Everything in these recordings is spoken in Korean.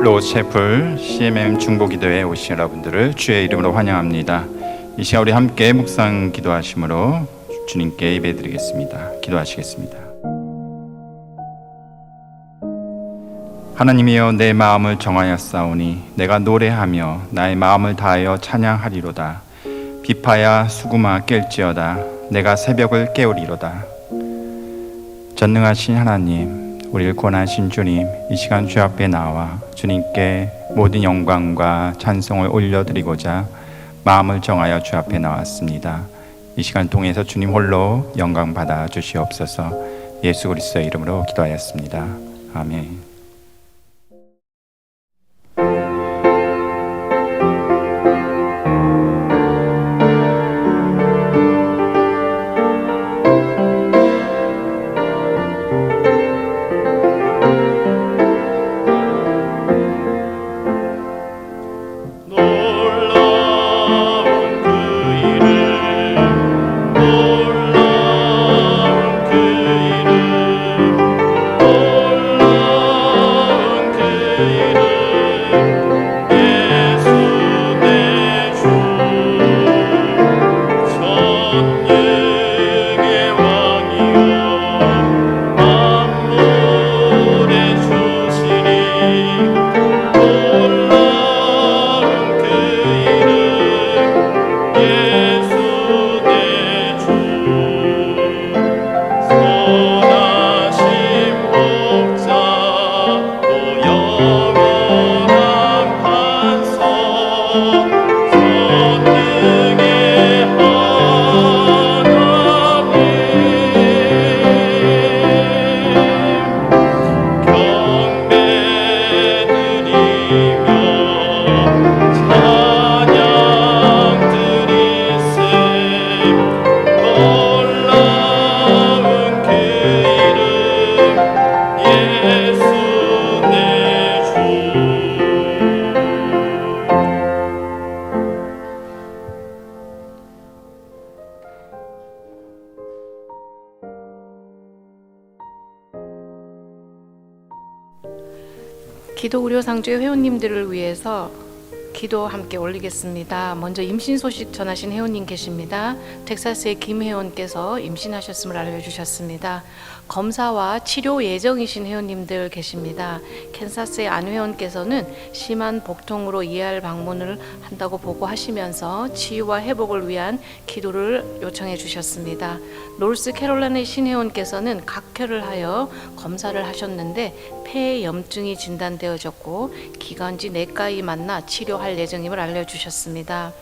로셰플 CMM 중보기도에 오신 여러분들을 주의 이름으로 환영합니다. 이 시간 우리 함께 묵상 기도하심으로 주님께 예배드리겠습니다. 기도하시겠습니다. 하나님이여, 내 마음을 정하였사오니 내가 노래하며 나의 마음을 다하여 찬양하리로다. 비파야 수구마 깰지어다. 내가 새벽을 깨우리로다. 전능하신 하나님, 우리를 권하신 주님, 이 시간 주 앞에 나와 주님께 모든 영광과 찬송을 올려드리고자 마음을 정하여 주 앞에 나왔습니다. 이 시간 통해서 주님 홀로 영광 받아 주시옵소서. 예수 그리스도의 이름으로 기도하였습니다. 아멘. 기도 의료상주의 회원님들을 위해서 기도 함께 올리겠습니다. 먼저 임신 소식 전하신 회원님 계십니다. 텍사스의 김 회원께서 임신하셨음을 알려주셨습니다. 검사와 치료 예정이신 회원님들 계십니다. 캔사스의 안 회원께서는 심한 복통으로 ER 방문을 한다고 보고하시면서 치유와 회복을 위한 기도를 요청해 주셨습니다. 노스캐롤라이나의 신 회원께서는 각혈을 하여 검사를 하셨는데 폐에 염증이 진단되어졌고 기관지 내과의 만나 치료할 예정임을 알려주셨습니다.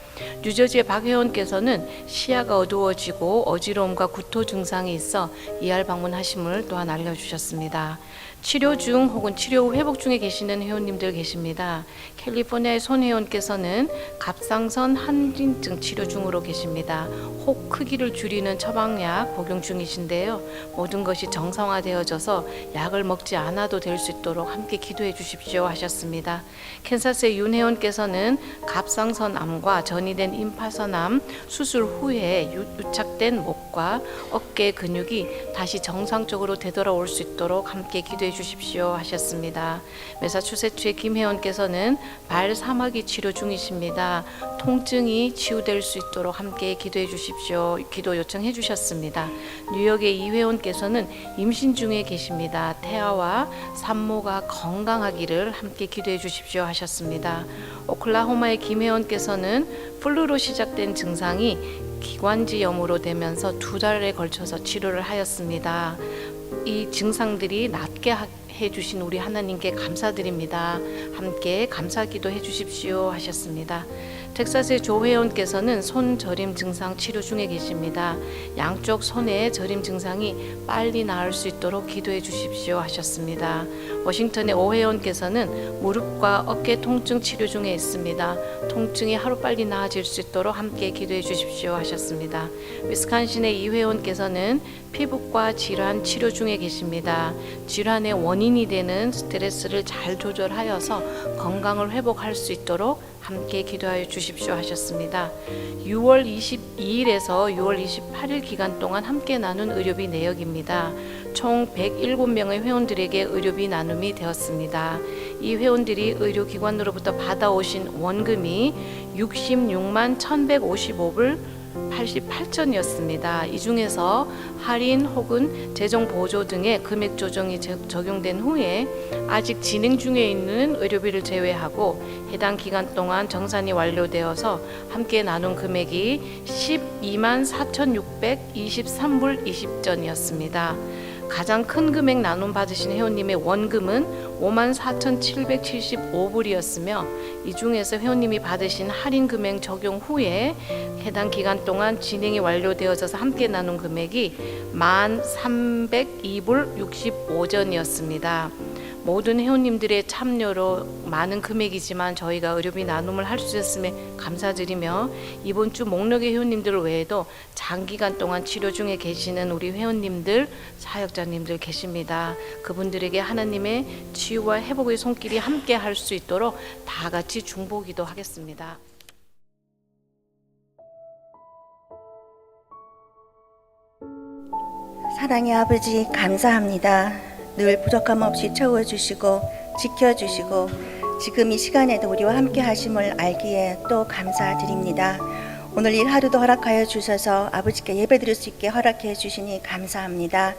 뉴저지의 박 회원께서는 시야가 어두워지고 어지러움과 구토 증상이 있어 ER 방문하심을 또한 알려주셨습니다. 치료 중 혹은 치료 후 회복 중에 계시는 회원님들 계십니다. 캘리포니아의 손 회원께서는 갑상선 항진증 치료 중으로 계십니다. 혹 크기를 줄이는 처방약 복용 중이신데요. 모든 것이 정상화되어져서 약을 먹지 않아도 될 수 있도록 함께 기도해 주십시오 하셨습니다. 캔사스의 윤 회원께서는 갑상선암과 전이된 임파선암 수술 후에 유착된 목과 어깨 근육이 다시 정상적으로 되돌아올 수 있도록 함께 기도해 주십시오 하셨습니다. 매사추세츠의 김 회원께서는 발 사마귀 치료 중이십니다. 통증이 치유될 수 있도록 함께 기도해 주십시오. 기도 요청해 주셨습니다. 뉴욕의 이 회원께서는 임신 중에 계십니다. 태아와 산모가 건강하기를 함께 기도해 주십시오 하셨습니다. 오클라호마의 김 회원께서는 플루로 시작된 증상이 기관지염으로 되면서 2달에 걸쳐서 치료를 하였습니다. 이 증상들이 낫게 해주신 우리 하나님께 감사드립니다. 함께 감사기도 해주십시오 하셨습니다. 텍사스의 조 회원께서는 손 저림 증상 치료 중에 계십니다. 양쪽 손의 저림 증상이 빨리 나을 수 있도록 기도해 주십시오 하셨습니다. 워싱턴의 오 회원께서는 무릎과 어깨 통증 치료 중에 있습니다. 통증이 하루빨리 나아질 수 있도록 함께 기도해 주십시오 하셨습니다. 위스콘신의 이 회원께서는 피부과 질환 치료 중에 계십니다. 질환의 원인이 되는 스트레스를 잘 조절하여서 건강을 회복할 수 있도록 함께 기도하여 주십시오 하셨습니다. 6월 22일에서 6월 28일 기간 동안 함께 나눈 의료비 내역입니다. 총 107명의 회원들에게 의료비 나눔이 되었습니다. 이 회원들이 의료기관으로부터 받아오신 원금이 66만 1,155불 88전이었습니다. 이 중에서 할인 혹은 재정 보조 등의 금액 조정이 적용된 후에 아직 진행 중에 있는 의료비를 제외하고 해당 기간 동안 정산이 완료되어서 함께 나눈 금액이 12만 4,623불 20전이었습니다. 가장 큰 금액 나눔 받으신 회원님의 원금은 5만 4,775불이었으며 이 중에서 회원님이 받으신 할인 금액 적용 후에 해당 기간 동안 진행이 완료되어져서 함께 나눈 금액이 1만 302불 65전이었습니다. 모든 회원님들의 참여로 많은 금액이지만 저희가 의료비 나눔을 할 수 있음에 감사드리며 이번 주 목록의 회원님들 외에도 장기간 동안 치료 중에 계시는 우리 회원님들, 사역자님들 계십니다. 그분들에게 하나님의 치유와 회복의 손길이 함께 할 수 있도록 다 같이 중보기도 하겠습니다. 사랑의 아버지 감사합니다. 늘 부족함 없이 채워주시고 지켜주시고 지금 이 시간에도 우리와 함께 하심을 알기에 또 감사드립니다. 오늘 일 하루도 허락하여 주셔서 아버지께 예배드릴 수 있게 허락해 주시니 감사합니다.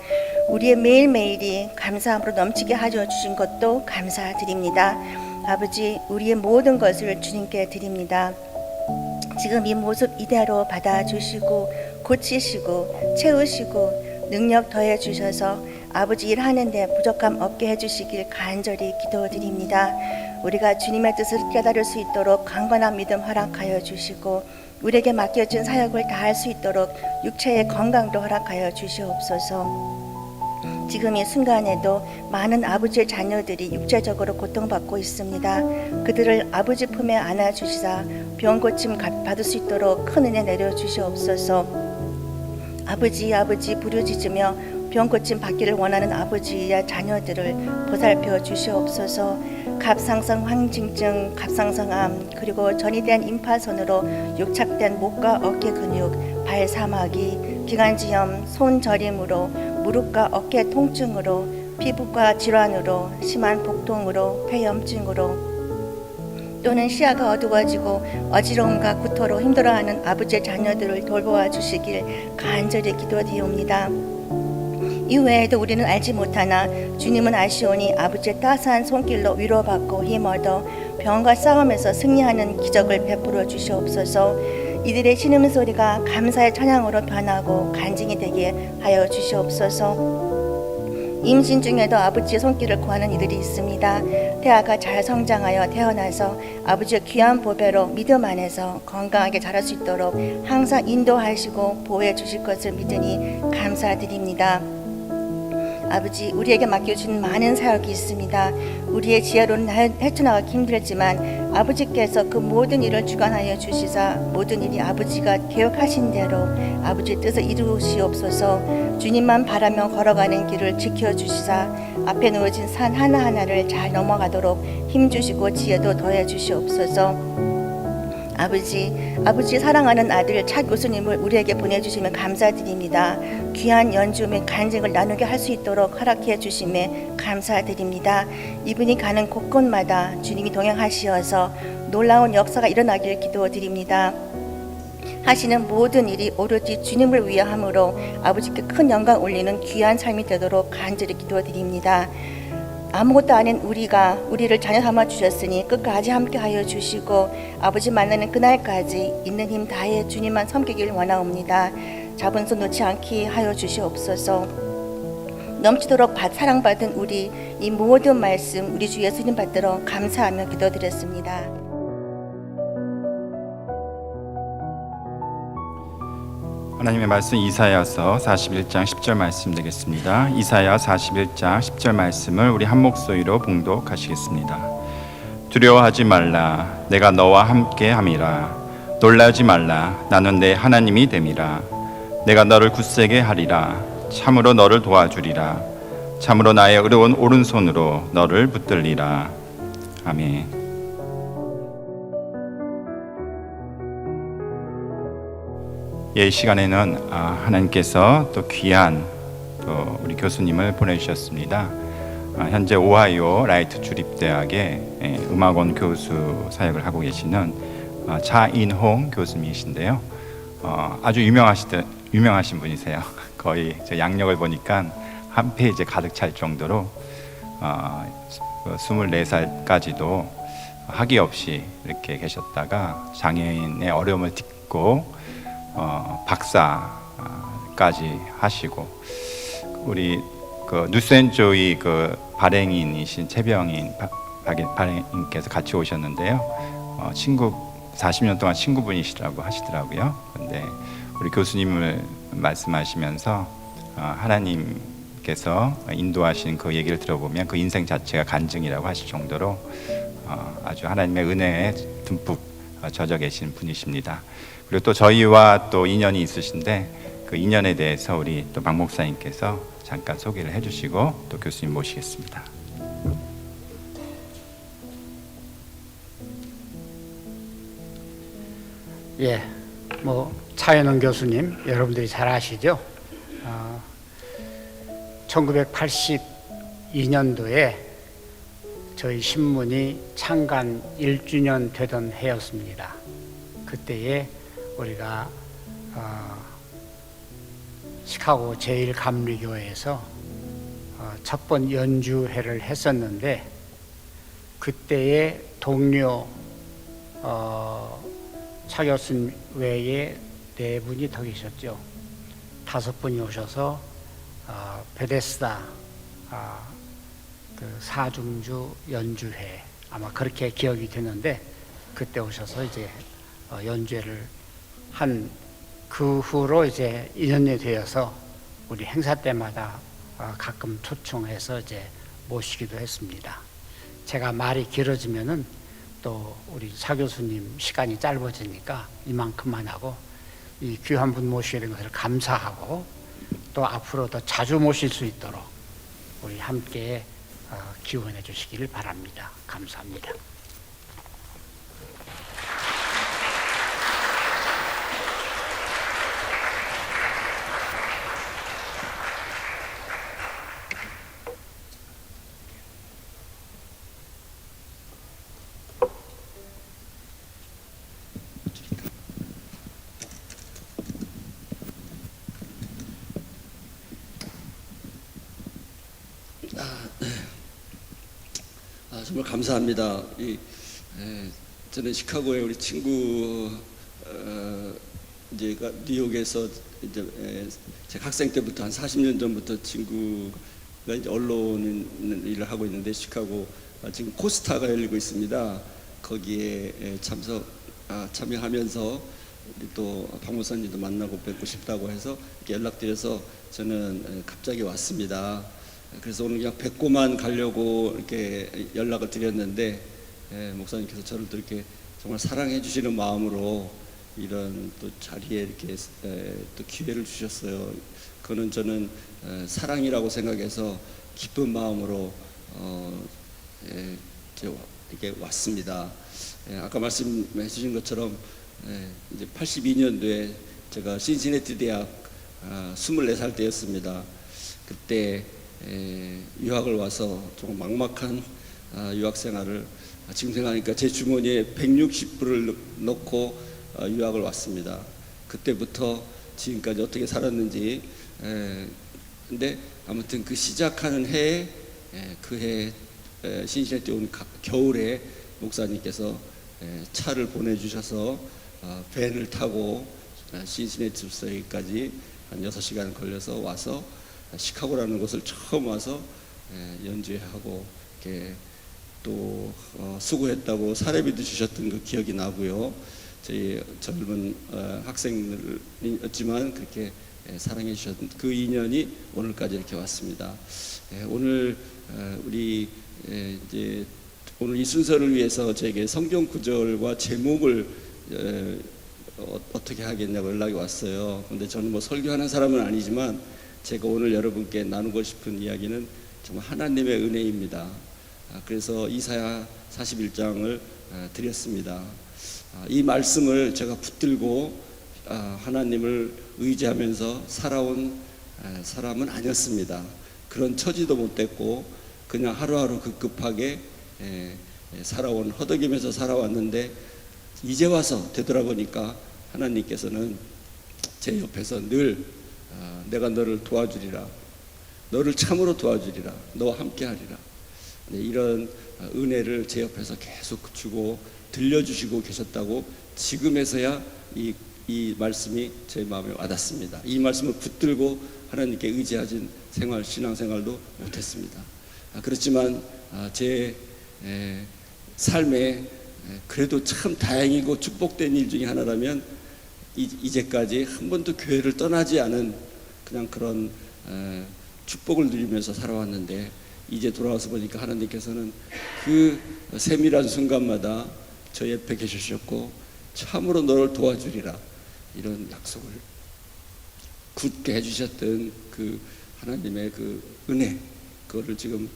우리의 매일매일이 감사함으로 넘치게 하여 주신 것도 감사드립니다. 아버지, 우리의 모든 것을 주님께 드립니다. 지금 이 모습 이대로 받아주시고 고치시고 채우시고 능력 더해 주셔서 아버지 일하는데 부족함 없게 해주시길 간절히 기도드립니다. 우리가 주님의 뜻을 깨달을 수 있도록 강건한 믿음 허락하여 주시고 우리에게 맡겨진 사역을 다할 수 있도록 육체의 건강도 허락하여 주시옵소서. 지금 이 순간에도 많은 아버지의 자녀들이 육체적으로 고통받고 있습니다. 그들을 아버지 품에 안아주시사 병 고침 받을 수 있도록 큰 은혜 내려주시옵소서. 아버지 부르짖으며 병 고침 받기를 원하는 아버지와 자녀들을 보살펴 주시옵소서. 갑상선 황진증, 갑상선암, 그리고 전이된 임파선으로 욕착된 목과 어깨 근육, 발사마귀, 기관지염, 손 저림으로, 무릎과 어깨 통증으로, 피부과 질환으로, 심한 복통으로, 폐염증으로, 또는 시야가 어두워지고 어지러움과 구토로 힘들어하는 아버지의 자녀들을 돌보아 주시길 간절히 기도드리옵니다. 이외에도 우리는 알지 못하나 주님은 아시오니 아버지의 따스한 손길로 위로받고 힘 얻어 병과 싸움에서 승리하는 기적을 베풀어 주시옵소서. 이들의 신음소리가 감사의 찬양으로 변하고 간증이 되게 하여 주시옵소서. 임신 중에도 아버지의 손길을 구하는 이들이 있습니다. 태아가 잘 성장하여 태어나서 아버지의 귀한 보배로 믿음 안에서 건강하게 자랄 수 있도록 항상 인도하시고 보호해 주실 것을 믿으니 감사드립니다. 아버지, 우리에게 맡겨준 많은 사역이 있습니다. 우리의 지혜로는 헤쳐나가기 힘들지만 아버지께서 그 모든 일을 주관하여 주시사 모든 일이 아버지가 계획하신 대로 아버지의 뜻을 이루시옵소서. 주님만 바라며 걸어가는 길을 지켜주시사 앞에 놓여진 산 하나하나를 잘 넘어가도록 힘주시고 지혜도 더해 주시옵소서. 아버지 사랑하는 아들 차 교수님을 우리에게 보내주시면 감사드립니다. 귀한 연주 및 간증을 나누게 할 수 있도록 허락해 주심에 감사드립니다. 이분이 가는 곳곳마다 주님이 동행하시어서 놀라운 역사가 일어나길 기도드립니다. 하시는 모든 일이 오로지 주님을 위하므로 아버지께 큰 영광 올리는 귀한 삶이 되도록 간절히 기도드립니다. 아무것도 아닌 우리를 자녀 삼아 주셨으니 끝까지 함께 하여 주시고 아버지 만나는 그날까지 있는 힘 다해 주님만 섬기길 원하옵니다. 잡은 손 놓지 않게 하여 주시옵소서. 넘치도록 사랑받은 우리 이 모든 말씀 우리 주 예수님 받들어 감사하며 기도드렸습니다. 하나님의 말씀 이사야서 41장 10절 말씀 되겠습니다. 이사야 41장 10절 말씀을 우리 한 목소리로 봉독하시겠습니다. 두려워하지 말라, 내가 너와 함께 함이라. 놀라지 말라, 나는 내 하나님이 됨이라. 내가 너를 굳세게 하리라. 참으로 너를 도와주리라. 참으로 나의 의로운 오른손으로 너를 붙들리라. 아멘. 이 시간에는 하나님께서 또 귀한 또 우리 교수님을 보내주셨습니다. 현재 오하이오 라이트 주립대학의 음악원 교수 사역을 하고 계시는 차인홍 교수님이신데요. 아주 유명하신 분이세요. 거의 제 양력을 보니까 한 페이지 가득 찰 정도로 24살까지도 학위 없이 이렇게 계셨다가 장애인의 어려움을 딛고 박사까지 하시고, 우리 그 뉴스앤조이 그 발행인이신 발행인께서 같이 오셨는데요. 40년 동안 친구분이시라고 하시더라고요. 근데 우리 교수님을 말씀하시면서 하나님께서 인도하신 그 얘기를 들어보면 그 인생 자체가 간증이라고 하실 정도로 아주 하나님의 은혜에 듬뿍 젖어 계신 분이십니다. 그리고 또 저희와 또 인연이 있으신데 그 인연에 대해서 우리 또 박 목사님께서 잠깐 소개를 해주시고 또 교수님 모시겠습니다. 예, 차인홍 교수님 여러분들이 잘 아시죠? 1982년도에 저희 신문이 창간 1주년 되던 해였습니다. 그때에 우리가 시카고 제1감리교회에서 첫 번 연주회를 했었는데, 그때의 동료 차 교수님 외에 4분이 더 계셨죠. 5분이 오셔서 베데스다 그 사중주 연주회, 아마 그렇게 기억이 되는데, 그때 오셔서 이제 연주회를 한 그 후로 이제 인연이 되어서 우리 행사 때마다 가끔 초청해서 이제 모시기도 했습니다. 제가 말이 길어지면은 또 우리 차 교수님 시간이 짧아지니까 이만큼만 하고, 이 귀한 분 모시게 된 것을 감사하고 또 앞으로 더 자주 모실 수 있도록 우리 함께 기원해 주시기를 바랍니다. 감사합니다. 정말 감사합니다. 저는 시카고에 우리 친구 이제 뉴욕에서 이제 제가 학생 때부터 한 40년 전부터 친구가 이제 언론 일을 하고 있는데, 시카고 지금 코스타가 열리고 있습니다. 거기에 참여하면서 우리 또 박 목사님도 만나고 뵙고 싶다고 해서 이렇게 연락드려서 저는 갑자기 왔습니다. 그래서 오늘 그냥 뵙고만 가려고 이렇게 연락을 드렸는데, 목사님께서 저를 또 이렇게 정말 사랑해 주시는 마음으로 이런 또 자리에 이렇게 또 기회를 주셨어요. 그거는 저는 사랑이라고 생각해서 기쁜 마음으로 이렇게 왔습니다. 아까 말씀해 주신 것처럼 이제 82년도에 제가 신시내티 대학 24살 때였습니다. 그때 유학을 와서 좀 막막한 유학 생활을, 지금 생각하니까 제 주머니에 160불을 넣고 유학을 왔습니다. 그때부터 지금까지 어떻게 살았는지, 근데 아무튼 그 시작하는 해에 그해 신시내티 온 겨울에 목사님께서 차를 보내주셔서 밴을 타고 신시내티부터 한 6시간 걸려서 와서 시카고라는 곳을 처음 와서 연주하고 이렇게 또 수고했다고 사례비도 주셨던 그 기억이 나고요. 저희 젊은 학생들이었지만 그렇게 사랑해 주셨던 그 인연이 오늘까지 이렇게 왔습니다. 오늘 우리 이제 오늘 이 순서를 위해서 저에게 성경 구절과 제목을 어떻게 하겠냐고 연락이 왔어요. 근데 저는 뭐 설교하는 사람은 아니지만 제가 오늘 여러분께 나누고 싶은 이야기는 정말 하나님의 은혜입니다. 그래서 이사야 41장을 드렸습니다. 이 말씀을 제가 붙들고 하나님을 의지하면서 살아온 사람은 아니었습니다. 그런 처지도 못 됐고 그냥 하루하루 급급하게 살아온 허덕이면서 살아왔는데 이제 와서 되돌아보니까 하나님께서는 제 옆에서 늘 내가 너를 도와주리라, 너를 참으로 도와주리라, 너와 함께하리라, 이런 은혜를 제 옆에서 계속 주고 들려주시고 계셨다고 지금에서야 이 말씀이 제 마음에 와닿습니다. 이 말씀을 붙들고 하나님께 의지하진 신앙생활도 못했습니다. 그렇지만 제 삶에 그래도 참 다행이고 축복된 일 중에 하나라면 이제까지 한 번도 교회를 떠나지 않은 그냥 그런 축복을 누리면서 살아왔는데 이제 돌아와서 보니까 하나님께서는 그 세밀한 순간마다 저 옆에 계셨고 참으로 너를 도와주리라 이런 약속을 굳게 해주셨던 그 하나님의 그 은혜, 그거를 지금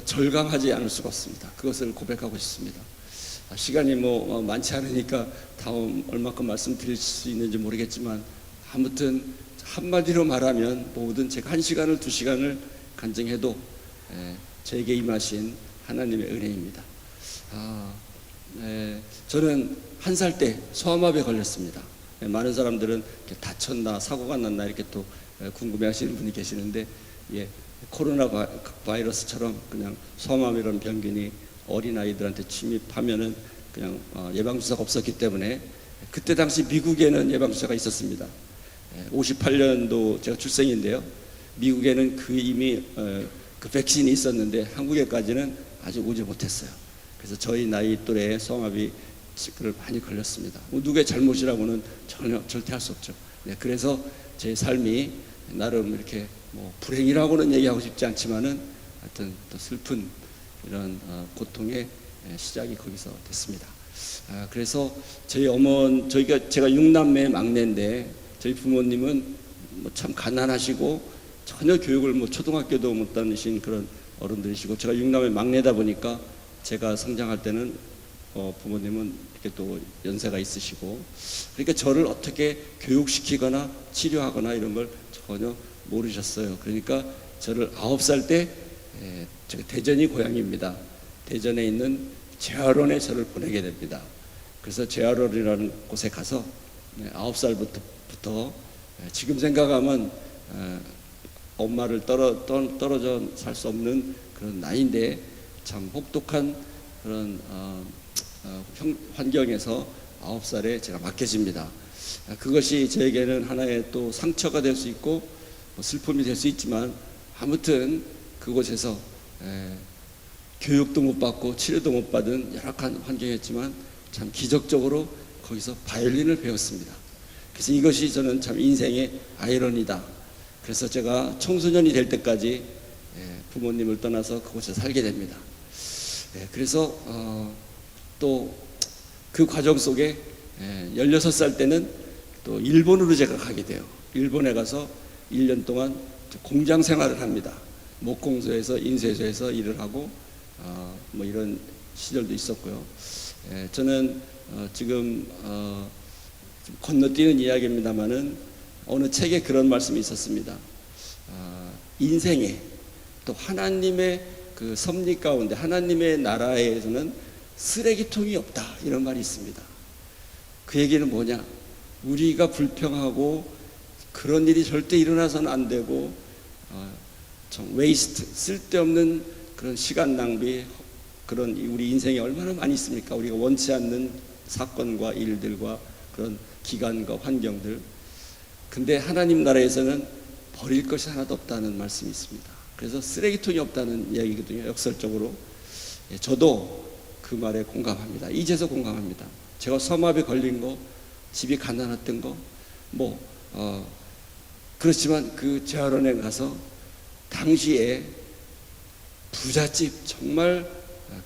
절감하지 않을 수가 없습니다. 그것을 고백하고 싶습니다. 시간이 많지 않으니까 다음 얼마큼 말씀드릴 수 있는지 모르겠지만 아무튼 한마디로 말하면 모든 제가 1시간을 2시간을 간증해도 저에게 임하신 하나님의 은혜입니다. 저는 1살 때 소아마비에 걸렸습니다. 많은 사람들은 다쳤나 사고가 났나 이렇게 또 궁금해하시는 분이 계시는데 코로나 바이러스처럼 그냥 소아마비라는 병균이 어린 아이들한테 침입하면은 그냥 예방주사가 없었기 때문에 그때 당시 미국에는 예방주사가 있었습니다. 58년도 제가 출생인데요. 미국에는 이미 그 백신이 있었는데 한국에까지는 아직 오지 못했어요. 그래서 저희 나이 또래의 소아마비를 많이 걸렸습니다. 누구의 잘못이라고는 절대 할 수 없죠. 그래서 제 삶이 나름 이렇게 불행이라고는 얘기하고 싶지 않지만은 하여튼 또 슬픈 이런 고통의 시작이 거기서 됐습니다. 그래서 제가 6남매 막내인데 저희 부모님은 참 가난하시고 전혀 교육을 초등학교도 못 다니신 그런 어른들이시고 제가 6남매 막내다 보니까 제가 성장할 때는 부모님은 이렇게 또 연세가 있으시고 그러니까 저를 어떻게 교육시키거나 치료하거나 이런 걸 전혀 모르셨어요. 그러니까 저를 9살 때 제가 대전이 고향입니다. 대전에 있는 재활원에 저를 보내게 됩니다. 그래서 재활원이라는 곳에 가서 9살부터 지금 생각하면 엄마를 떨어져 살 수 없는 그런 나이인데 참 혹독한 그런 환경에서 9살에 제가 맡겨집니다. 그것이 저에게는 하나의 또 상처가 될 수 있고 슬픔이 될 수 있지만 아무튼 그곳에서 교육도 못 받고 치료도 못 받은 열악한 환경이었지만 참 기적적으로 거기서 바이올린을 배웠습니다. 그래서 이것이 저는 참 인생의 아이러니다. 그래서 제가 청소년이 될 때까지 부모님을 떠나서 그곳에 살게 됩니다. 그래서 또 그 과정 속에 16살 때는 또 일본으로 제가 가게 돼요. 일본에 가서 1년 동안 공장 생활을 합니다. 목공소에서 인쇄소에서 일을 하고 이런 시절도 있었고요. 저는 지금 건너뛰는 이야기입니다만은 어느 책에 그런 말씀이 있었습니다. 인생에 또 하나님의 그 섭리 가운데 하나님의 나라에서는 쓰레기통이 없다 이런 말이 있습니다. 그 얘기는 뭐냐? 우리가 불평하고 그런 일이 절대 일어나서는 안 되고 좀 웨이스트 쓸데없는 그런 시간 낭비 그런 우리 인생에 얼마나 많이 있습니까? 우리가 원치 않는 사건과 일들과 그런 기간과 환경들. 근데 하나님 나라에서는 버릴 것이 하나도 없다는 말씀이 있습니다. 그래서 쓰레기통이 없다는 이야기거든요. 역설적으로. 저도 그 말에 공감합니다. 이제서 공감합니다. 제가 소아마비에 걸린 거, 집이 가난했던 거, 그렇지만 그 재활원에 가서 당시에 부잣집, 정말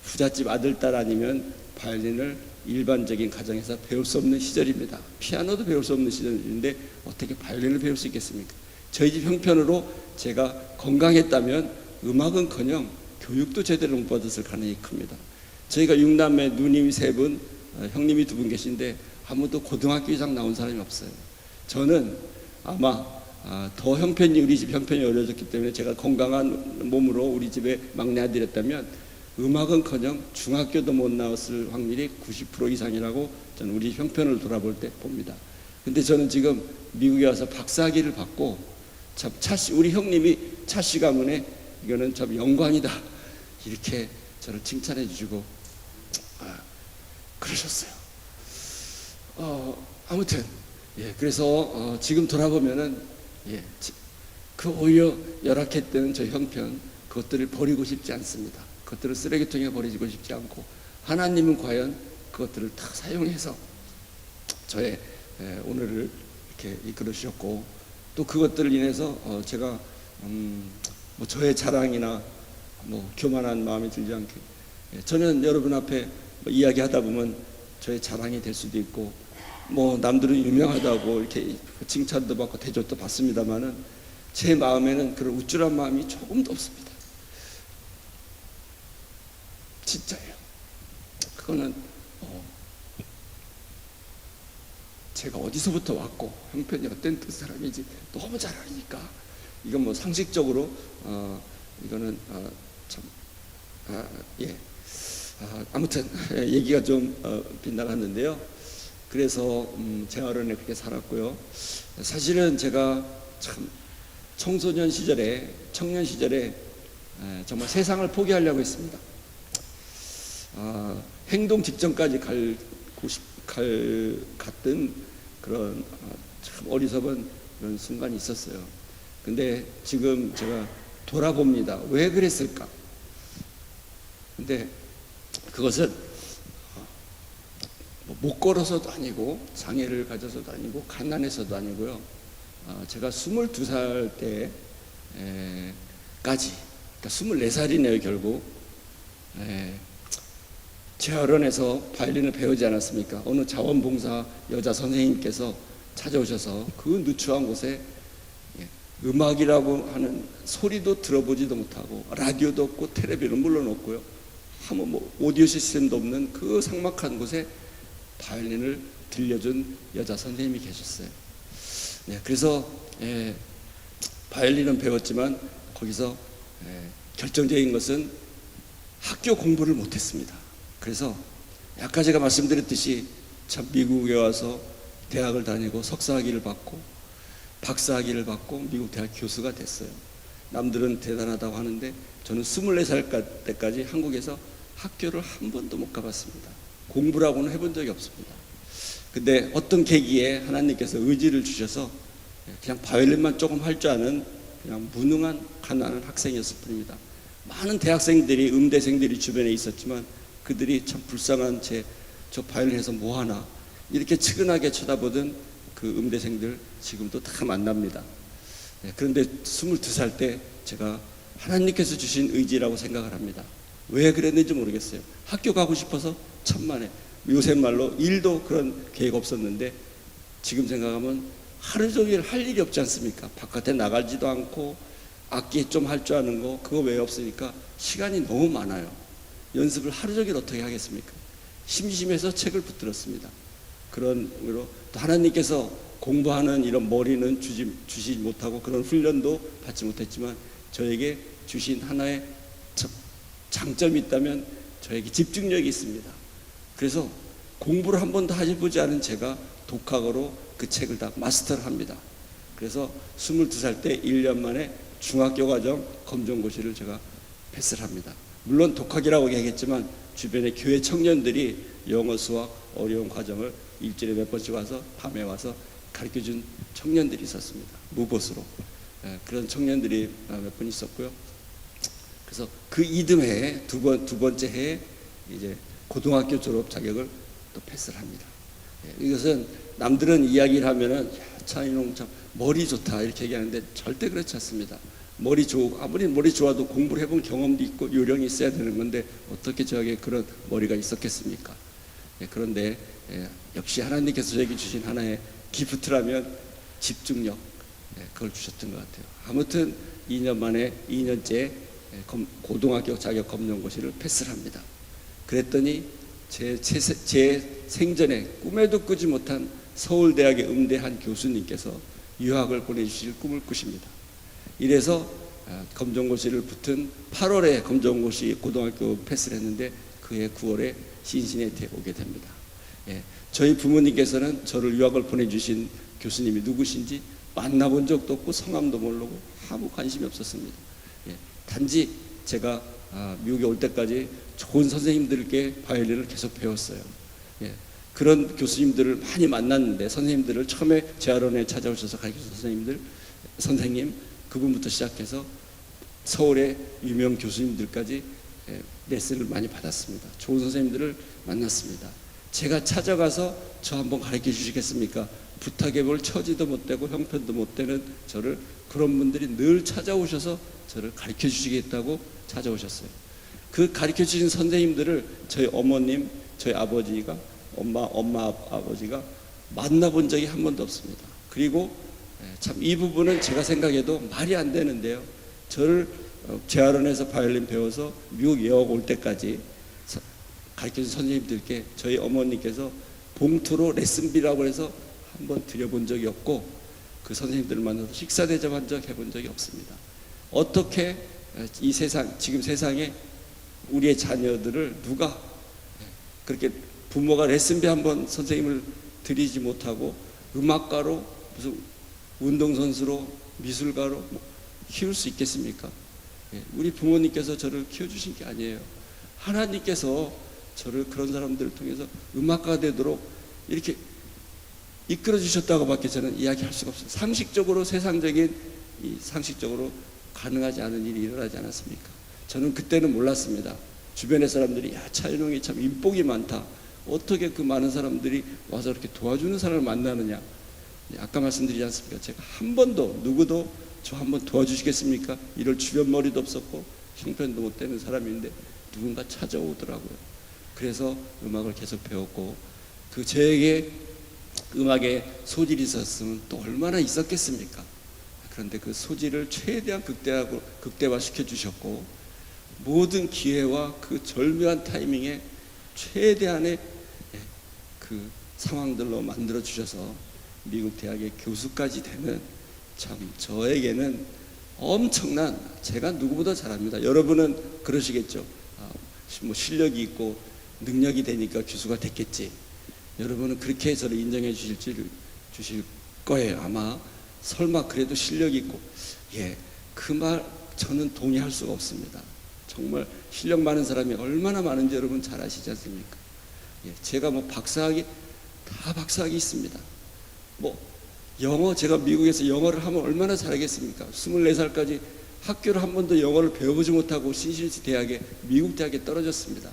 부잣집 아들, 딸 아니면 바이올린을 일반적인 가정에서 배울 수 없는 시절입니다. 피아노도 배울 수 없는 시절인데 어떻게 바이올린을 배울 수 있겠습니까? 저희 집 형편으로 제가 건강했다면 음악은커녕 교육도 제대로 못 받았을 가능성이 큽니다. 저희가 6남매 누님이 3분, 형님이 2분 계신데 아무도 고등학교 이상 나온 사람이 없어요. 저는 아마 더 형편이 우리 집 형편이 어려졌기 때문에 제가 건강한 몸으로 우리 집에 막내 아들이었다면 음악은커녕 중학교도 못 나왔을 확률이 90% 이상이라고 저는 우리 형편을 돌아볼 때 봅니다. 근데 저는 지금 미국에 와서 박사학위를 받고 참 우리 형님이 차씨 가문에 이거는 참 영광이다 이렇게 저를 칭찬해 주시고 그러셨어요. 아무튼 그래서 지금 돌아보면은 그 오히려 열악했던 저 형편 그것들을 버리고 싶지 않습니다. 그것들을 쓰레기통에 버리고 싶지 않고 하나님은 과연 그것들을 다 사용해서 저의 오늘을 이렇게 이끌어 주셨고 또 그것들을 인해서 제가 뭐 저의 자랑이나 뭐 교만한 마음이 들지 않게 저는 여러분 앞에 뭐 이야기하다 보면 저의 자랑이 될 수도 있고 뭐 남들은 유명하다고 이렇게 칭찬도 받고 대접도 받습니다만은 제 마음에는 그런 우쭐한 마음이 조금도 없습니다. 진짜예요. 그거는 제가 어디서부터 왔고 형편이 어떤 뜻 사람인지 너무 잘 아니까 이건 뭐 상식적으로 이거는 아무튼 얘기가 좀 빗나갔는데요. 그래서 제 어른에 그렇게 살았고요. 사실은 제가 참 청소년 시절에 청년 시절에 정말 세상을 포기하려고 했습니다. 행동 직전까지 갔던 그런 참 어리석은 그런 순간이 있었어요. 근데 지금 제가 돌아봅니다. 왜 그랬을까? 근데 그것은 못 걸어서도 아니고 장애를 가져서도 아니고 가난해서도 아니고요. 제가 22살 때까지 그러니까 24살이네요 결국. 제 어른에서 바이올린을 배우지 않았습니까? 어느 자원봉사 여자 선생님께서 찾아오셔서 그 누추한 곳에 음악이라고 하는 소리도 들어보지도 못하고 라디오도 없고 텔레비전은 물론 없고요. 뭐 오디오 시스템도 없는 그 삭막한 곳에 바이올린을 들려준 여자 선생님이 계셨어요. 그래서 바이올린은 배웠지만 거기서 결정적인 것은 학교 공부를 못했습니다. 그래서 아까 제가 말씀드렸듯이 참 미국에 와서 대학을 다니고 석사학위를 받고 박사학위를 받고 미국 대학 교수가 됐어요. 남들은 대단하다고 하는데 저는 24살 때까지 한국에서 학교를 한 번도 못 가봤습니다. 공부라고는 해본 적이 없습니다. 근데 어떤 계기에 하나님께서 의지를 주셔서 그냥 바이올린만 조금 할 줄 아는 그냥 무능한 가난한 학생이었을 뿐입니다. 많은 대학생들이 음대생들이 주변에 있었지만 그들이 참 불쌍한 저 바이올린 해서 뭐하나 이렇게 측은하게 쳐다보던 그 음대생들 지금도 다 만납니다. 그런데 22살 때 제가 하나님께서 주신 의지라고 생각을 합니다. 왜 그랬는지 모르겠어요. 학교 가고 싶어서 천만에 요새 말로 일도 그런 계획 없었는데 지금 생각하면 하루 종일 할 일이 없지 않습니까? 바깥에 나가지도 않고 악기 좀 할 줄 아는 거 그거 왜 없으니까 시간이 너무 많아요. 연습을 하루 종일 어떻게 하겠습니까? 심심해서 책을 붙들었습니다. 그런 으로 또 하나님께서 공부하는 이런 머리는 주지 못하고 그런 훈련도 받지 못했지만 저에게 주신 하나의 장점이 있다면 저에게 집중력이 있습니다. 그래서 공부를 한 번도 해보지 않은 제가 독학으로 그 책을 다 마스터를 합니다. 그래서 22살 때 1년 만에 중학교 과정 검정고시를 제가 패스를 합니다. 물론 독학이라고 얘기했지만 주변에 교회 청년들이 영어 수학 어려운 과정을 일주일에 몇 번씩 와서 밤에 와서 가르쳐준 청년들이 있었습니다. 무보수로. 그런 청년들이 몇 분 있었고요. 그래서 그 이듬해에 두 번째 해에 이제 고등학교 졸업 자격을 또 패스를 합니다. 이것은 남들은 이야기를 하면은 차이농 참 머리 좋다 이렇게 얘기하는데 절대 그렇지 않습니다. 머리 좋고 아무리 머리 좋아도 공부를 해본 경험도 있고 요령이 있어야 되는 건데 어떻게 저에게 그런 머리가 있었겠습니까? 그런데 역시 하나님께서 저에게 주신 하나의 기프트라면 집중력 그걸 주셨던 것 같아요. 아무튼 2년 만에 2년째 고등학교 자격 검정고시를 패스를 합니다. 그랬더니 제 생전에 꿈에도 꾸지 못한 서울대학의 음대 한 교수님께서 유학을 보내주실 꿈을 꾸십니다. 이래서 검정고시를 붙은 8월에 검정고시 고등학교 패스를 했는데 그해 9월에 신신해티에 오게 됩니다. 예, 저희 부모님께서는 저를 유학을 보내주신 교수님이 누구신지 만나본 적도 없고 성함도 모르고 아무 관심이 없었습니다. 예, 단지 제가 미국에 올 때까지 좋은 선생님들께 바이올린을 계속 배웠어요. 예, 그런 교수님들을 많이 만났는데 선생님들을 처음에 재활원에 찾아오셔서 가르쳐준 선생님 그분부터 시작해서 서울의 유명 교수님들까지 레슨을 많이 받았습니다. 좋은 선생님들을 만났습니다. 제가 찾아가서 저 한번 가르쳐 주시겠습니까? 부탁해볼 처지도 못 되고 형편도 못 되는 저를 그런 분들이 늘 찾아오셔서 저를 가르쳐 주시겠다고 찾아오셨어요. 그 가르쳐 주신 선생님들을 저희 어머님, 저희 아버지가 엄마 아버지가 만나본 적이 한 번도 없습니다. 그리고 참 이 부분은 제가 생각해도 말이 안 되는데요. 저를 재활원에서 바이올린 배워서 미국 유학 올 때까지 가르쳐준 선생님들께 저희 어머니께서 봉투로 레슨비라고 해서 한번 드려본 적이 없고 그 선생님들을 만나서 식사 대접한 적 해본 적이 없습니다. 어떻게 이 세상 지금 세상에 우리의 자녀들을 누가 그렇게 부모가 레슨비 한번 선생님을 드리지 못하고 음악가로 무슨 운동선수로 미술가로 키울 수 있겠습니까? 우리 부모님께서 저를 키워주신 게 아니에요. 하나님께서 저를 그런 사람들을 통해서 음악가 되도록 이렇게 이끌어 주셨다고 밖에 저는 이야기할 수가 없어요. 상식적으로 상식적으로 가능하지 않은 일이 일어나지 않았습니까? 저는 그때는 몰랐습니다. 주변의 사람들이 야 차인홍이 참 인복이 많다. 어떻게 그 많은 사람들이 와서 이렇게 도와주는 사람을 만나느냐. 아까 말씀드리지 않습니까? 제가 한 번도 누구도 저 한번 도와주시겠습니까? 이럴 주변 머리도 없었고 형편도 못 되는 사람인데 누군가 찾아오더라고요. 그래서 음악을 계속 배웠고 그 저에게 음악에 소질이 있었으면 또 얼마나 있었겠습니까? 그런데 그 소질을 최대한 극대화시켜 주셨고 모든 기회와 그 절묘한 타이밍에 최대한의 그 상황들로 만들어 주셔서 미국 대학의 교수까지 되는 참 저에게는 엄청난 제가 누구보다 잘합니다. 여러분은 그러시겠죠. 뭐 실력이 있고 능력이 되니까 교수가 됐겠지. 여러분은 그렇게 저를 인정해 주실 거예요. 아마 설마 그래도 실력이 있고 그 말 저는 동의할 수가 없습니다. 정말 실력 많은 사람이 얼마나 많은지 여러분 잘 아시지 않습니까? 제가 뭐 박사학위 있습니다. 뭐 영어 제가 미국에서 영어를 하면 얼마나 잘하겠습니까? 24살까지 학교를 한 번도 영어를 배워보지 못하고 신시내티 대학에 미국 대학에 떨어졌습니다.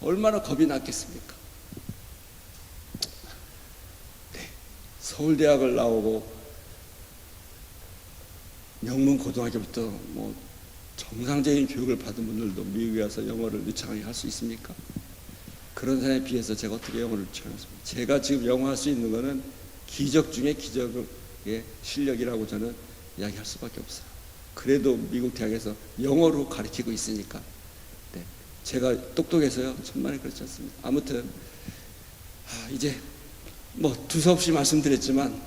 얼마나 겁이 났겠습니까? 서울대학을 나오고 명문 고등학교부터 뭐 정상적인 교육을 받은 분들도 미국에 와서 영어를 유창하게 할 수 있습니까? 그런 사람에 비해서 제가 어떻게 영어를 유창하겠습니까? 제가 지금 영어 할 수 있는 거는 기적 중에 기적의 실력이라고 저는 이야기할 수밖에 없어요. 그래도 미국 대학에서 영어로 가르치고 있으니까 제가 똑똑해서요 천만에 그렇지 않습니다. 아무튼 이제 뭐 두서없이 말씀드렸지만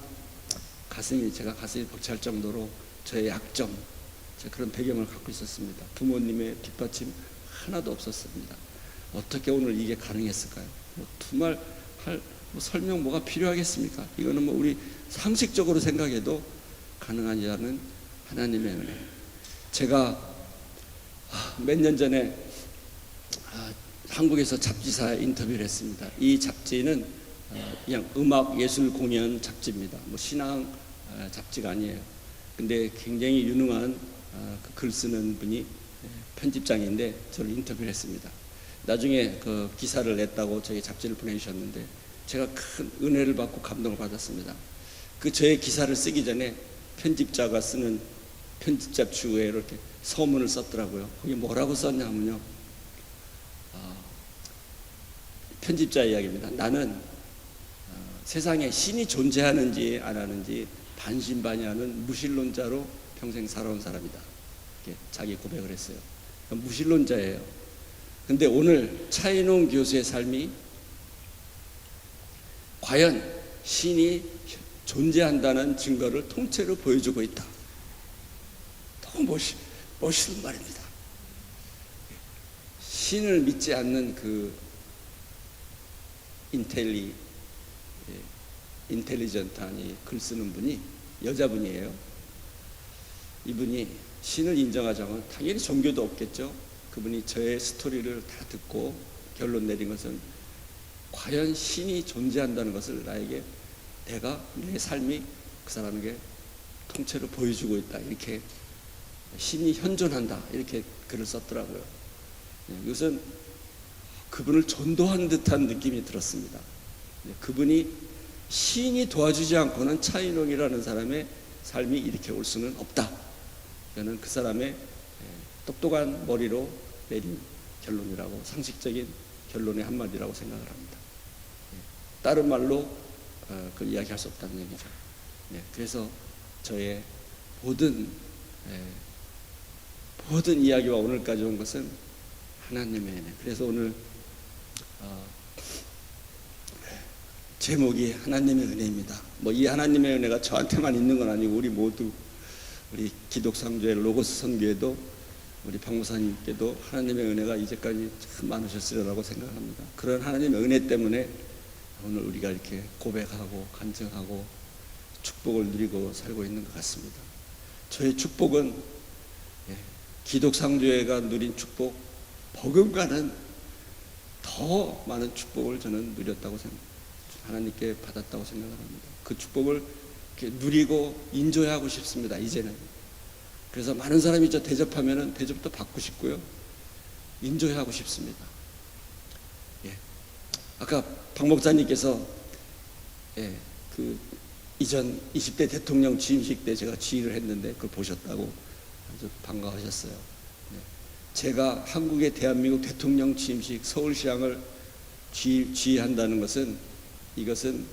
제가 가슴이 벅찰 정도로 저의 약점 그런 배경을 갖고 있었습니다. 부모님의 뒷받침 하나도 없었습니다. 어떻게 오늘 이게 가능했을까요? 두말 할 설명 뭐가 필요하겠습니까? 이거는 뭐 우리 상식적으로 생각해도 가능하지 않은 하나님의 은혜. 제가 몇 년 전에 한국에서 잡지사에 인터뷰를 했습니다. 이 잡지는 그냥 음악 예술 공연 잡지입니다. 뭐 신앙 잡지가 아니에요. 근데 굉장히 유능한 글 쓰는 분이 편집장인데 저를 인터뷰를 했습니다. 나중에 그 기사를 냈다고 저희 잡지를 보내주셨는데 제가 큰 은혜를 받고 감동을 받았습니다. 그 저의 기사를 쓰기 전에 편집자가 쓰는 편집자 추후에 이렇게 서문을 썼더라고요. 거기 뭐라고 썼냐면요. 편집자 이야기입니다. 나는 세상에 신이 존재하는지 안 하는지 반신반의하는 무신론자로 평생 살아온 사람이다. 이렇게 자기 고백을 했어요. 무신론자예요. 근데 오늘 차인홍 교수의 삶이 과연 신이 존재한다는 증거를 통째로 보여주고 있다. 너무 멋있는 말입니다. 신을 믿지 않는 그 인텔리전트한 이 글 쓰는 분이 여자분이에요. 이분이 신을 인정하자면 당연히 종교도 없겠죠. 그분이 저의 스토리를 다 듣고 결론 내린 것은 과연 신이 존재한다는 것을 나에게 내 삶이 그 사람에게 통째로 보여주고 있다. 이렇게 신이 현존한다. 이렇게 글을 썼더라고요. 이것은 그분을 전도한 듯한 느낌이 들었습니다. 그분이 신이 도와주지 않고는 차인홍이라는 사람의 삶이 이렇게 올 수는 없다. 저는 그 사람의 똑똑한 머리로 내린 결론이라고, 상식적인 결론의 한마디라고 생각을 합니다. 다른 말로 그걸 이야기할 수 없다는 얘기죠. 그래서 저의 모든 이야기와 오늘까지 온 것은 하나님의 은혜. 그래서 오늘 제목이 하나님의 은혜입니다. 뭐 이 하나님의 은혜가 저한테만 있는 건 아니고 우리 모두, 우리 기독상조의 로고스 선교에도 우리 박무사님께도 하나님의 은혜가 이제까지 참 많으셨으리라고 생각합니다. 그런 하나님의 은혜 때문에 오늘 우리가 이렇게 고백하고 간증하고 축복을 누리고 살고 있는 것 같습니다. 저의 축복은 기독상조회가 누린 축복, 버금가는 더 많은 축복을 저는 누렸다고 하나님께 받았다고 생각을 합니다. 그 축복을 이렇게 누리고 인조하고 싶습니다. 이제는. 그래서 많은 사람이 저 대접하면은 대접도 받고 싶고요, 인조하고 싶습니다. 아까 박 목사님께서 그 이전 20대 대통령 취임식 때 제가 지휘를 했는데 그걸 보셨다고 아주 반가워하셨어요. 제가 한국의 대한민국 대통령 취임식 서울시장을 지휘한다는 것은, 이것은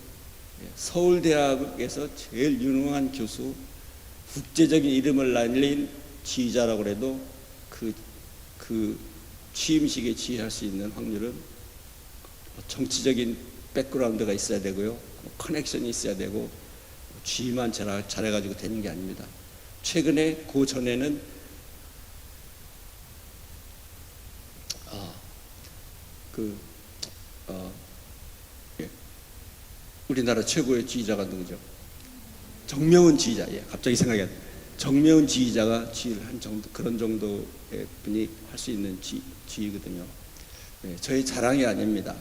서울대학에서 제일 유능한 교수, 국제적인 이름을 날린 지휘자라고 해도 그 취임식에 지휘할 수 있는 확률은 정치적인 백그라운드가 있어야 되고요, 커넥션이 있어야 되고, 지휘만 잘해가지고 되는 게 아닙니다. 최근에 그 전에는 우리나라 최고의 지휘자가 누구죠? 정명훈 지휘자. 갑자기 생각이 안 나요. 정명훈 지휘자가 지휘를 한 정도, 그런 정도의 분이 할 수 있는 지휘거든요. 저희 자랑이 아닙니다.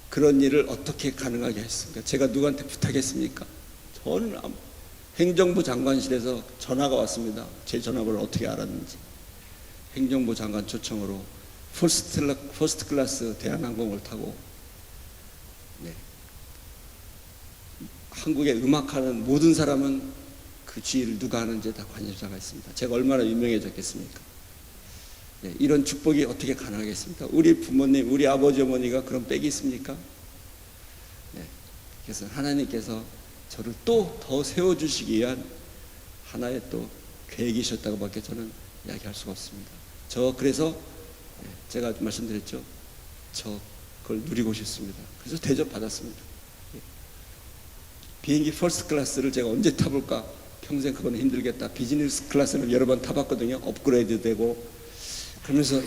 그런 일을 어떻게 가능하게 했습니까? 제가 누구한테 부탁했습니까? 저는 행정부 장관실에서 전화가 왔습니다. 제 전화번호를 어떻게 알았는지. 행정부 장관 초청으로 퍼스트 클래스 대한항공을 타고 한국에 음악하는 모든 사람은 그 지휘를 누가 하는지 다 관심사가 있습니다. 제가 얼마나 유명해졌겠습니까? 이런 축복이 어떻게 가능하겠습니까? 우리 부모님, 우리 아버지 어머니가 그런 빽이 있습니까? 그래서 하나님께서 저를 또 더 세워주시기 위한 하나의 또 계획이셨다고밖에 저는 이야기할 수가 없습니다. 그래서 제가 말씀드렸죠. 그걸 누리고 싶습니다. 그래서 대접받았습니다. 비행기 퍼스트 클래스를 제가 언제 타볼까? 평생 그거는 힘들겠다. 비즈니스 클래스는 여러 번 타봤거든요. 업그레이드 되고. 그러면서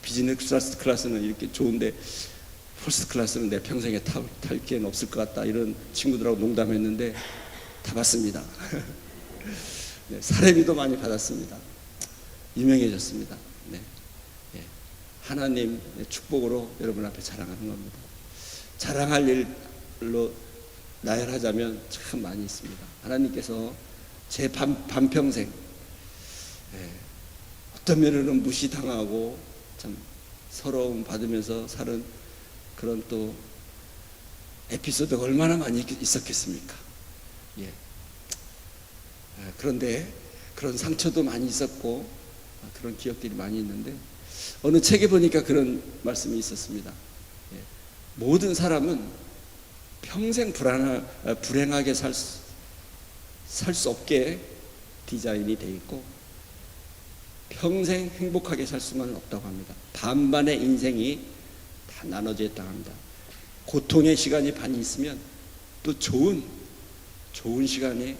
비즈니스 클래스는 이렇게 좋은데 퍼스트 클래스는 내 평생에 탈 기회는 없을 것 같다. 이런 친구들하고 농담했는데 타봤습니다. 사례비도 많이 받았습니다. 유명해졌습니다. 하나님의 축복으로 여러분 앞에 자랑하는 겁니다. 자랑할 일로 나열하자면 참 많이 있습니다. 하나님께서 제 반평생 어떤 면으로는 무시당하고 참 서러움 받으면서 사는 그런 또 에피소드가 얼마나 많이 있었겠습니까? 그런데 그런 상처도 많이 있었고 그런 기억들이 많이 있는데, 어느 책에 보니까 그런 말씀이 있었습니다. 모든 사람은 평생 불행하게 살 수 없게 디자인이 되어 있고 평생 행복하게 살 수만은 없다고 합니다. 반반의 인생이 다 나눠져 있다고 합니다. 고통의 시간이 반이 있으면 또 좋은 좋은 시간이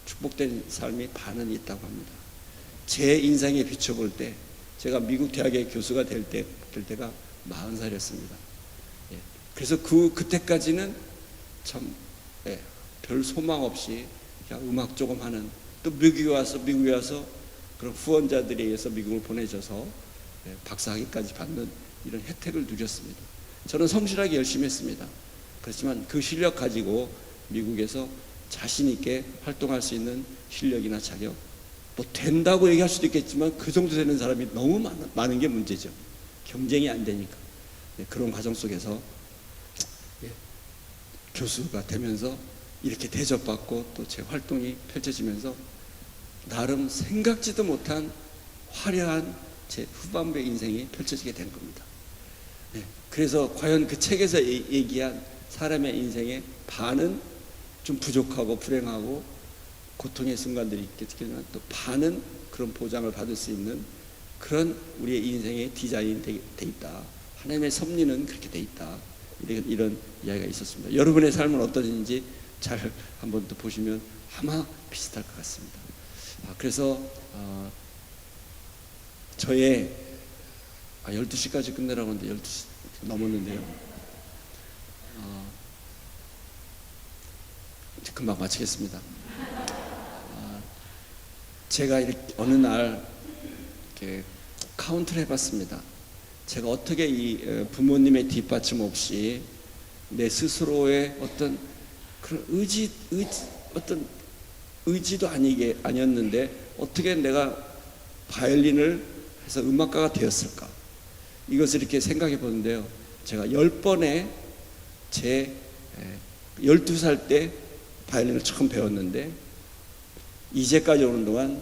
축복된 삶이 반은 있다고 합니다. 제 인생에 비춰볼 때 제가 미국 대학의 교수가 될 때가 40살이었습니다. 예. 그래서 그때까지는 참 별 소망 없이 그냥 음악 조금 하는, 또 미국에 와서 그런 후원자들에 의해서 미국을 보내줘서 박사학위까지 받는 이런 혜택을 누렸습니다. 저는 성실하게 열심히 했습니다. 그렇지만 그 실력 가지고 미국에서 자신 있게 활동할 수 있는 실력이나 자격, 뭐 된다고 얘기할 수도 있겠지만 그 정도 되는 사람이 너무 많은 게 문제죠. 경쟁이 안 되니까. 그런 과정 속에서 교수가 되면서 이렇게 대접받고 또 제 활동이 펼쳐지면서 나름 생각지도 못한 화려한 제 후반부 인생이 펼쳐지게 된 겁니다. 그래서 과연 그 책에서 얘기한 사람의 인생의 반은 좀 부족하고 불행하고 고통의 순간들이 있겠지만 또 반은 그런 보장을 받을 수 있는 그런 우리의 인생의 디자인이 돼 있다. 하나님의 섭리는 그렇게 돼 있다. 이런 이야기가 있었습니다. 여러분의 삶은 어떠신지 잘 한번 더 보시면 아마 비슷할 것 같습니다. 그래서 저의 12시까지 끝내라고 하는데 12시 넘었는데요. 금방 마치겠습니다. 제가 이렇게 어느 날 이렇게 카운트를 해봤습니다. 제가 어떻게 이 부모님의 뒷받침 없이 내 스스로의 어떤 그런 어떤 의지도 아니었는데 어떻게 내가 바이올린을 해서 음악가가 되었을까? 이것을 이렇게 생각해 보는데요. 제가 10번에 제 12살 때 바이올린을 처음 배웠는데 이제까지 오는 동안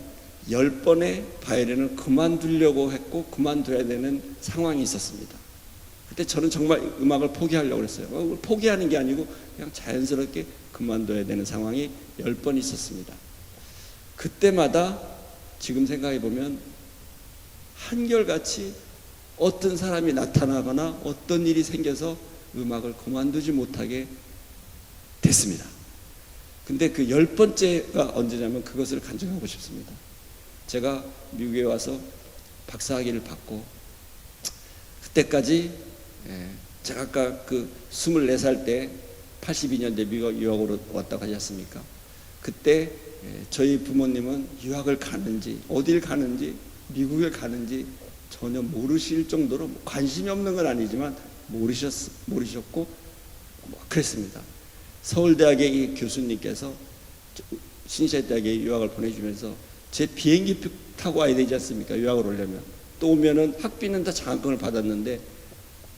10번의 바이올린을 그만두려고 했고 그만둬야 되는 상황이 있었습니다. 그때 저는 정말 음악을 포기하려고 했어요. 포기하는 게 아니고 그냥 자연스럽게 그만둬야 되는 상황이 10번 있었습니다. 그때마다 지금 생각해 보면 한결같이 어떤 사람이 나타나거나 어떤 일이 생겨서 음악을 그만두지 못하게 됐습니다. 근데 그 10번째가 언제냐면 그것을 간증하고 싶습니다. 제가 미국에 와서 박사학위를 받고 그때까지 제가 아까 그 24살 때 82년대 미국 유학으로 왔다고 하지 않습니까? 그때 저희 부모님은 유학을 가는지 어딜 가는지 미국에 가는지 전혀 모르실 정도로 관심이 없는 건 아니지만 모르셨고 그랬습니다. 서울대학의 이 교수님께서 신시대학에 유학을 보내주면서 제 비행기표 타고 와야 되지 않습니까? 유학을 오려면 또 오면은 학비는 다 장학금을 받았는데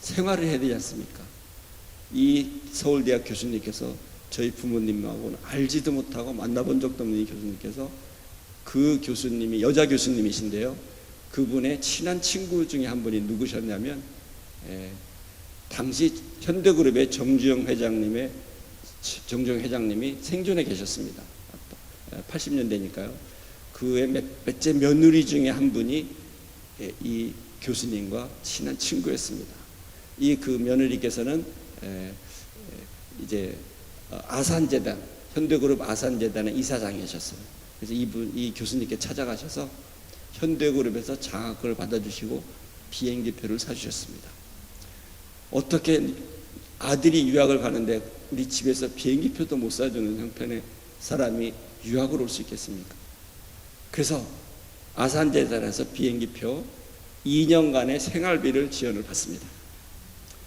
생활을 해야 되지 않습니까? 이 서울대학 교수님께서 저희 부모님하고는 알지도 못하고 만나본 적도 없는 이 교수님께서 그 교수님이 여자 교수님이신데요. 그분의 친한 친구 중에 한 분이 누구셨냐면 당시 현대그룹의 정주영 회장님이 생존해 계셨습니다. 80년대니까요. 그의 몇째 며느리 중에 한 분이 이 교수님과 친한 친구였습니다. 이 그 며느리께서는 이제 아산재단, 현대그룹 아산재단의 이사장이셨어요. 그래서 이 교수님께 찾아가셔서 현대그룹에서 장학금을 받아주시고 비행기표를 사주셨습니다. 어떻게 아들이 유학을 가는데 우리 집에서 비행기표도 못 사주는 형편의 사람이 유학을 올 수 있겠습니까? 그래서 아산재단에서 비행기표 2년간의 생활비를 지원을 받습니다.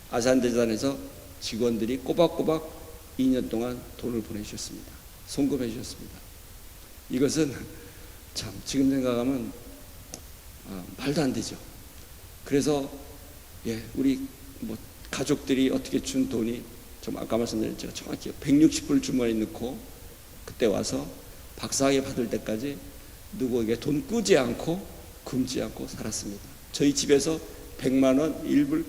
아산재단에서 직원들이 꼬박꼬박 2년 동안 돈을 보내주셨습니다. 송금해 주셨습니다. 이것은 참 지금 생각하면 말도 안 되죠. 그래서 우리 뭐 가족들이 어떻게 준 돈이 좀 아까 말씀드린 제가 정확히 160불 주머니 넣고 그때 와서 박사학위 받을 때까지 누구에게 돈 꾸지 않고 굶지 않고 살았습니다. 저희 집에서 100만 원 일불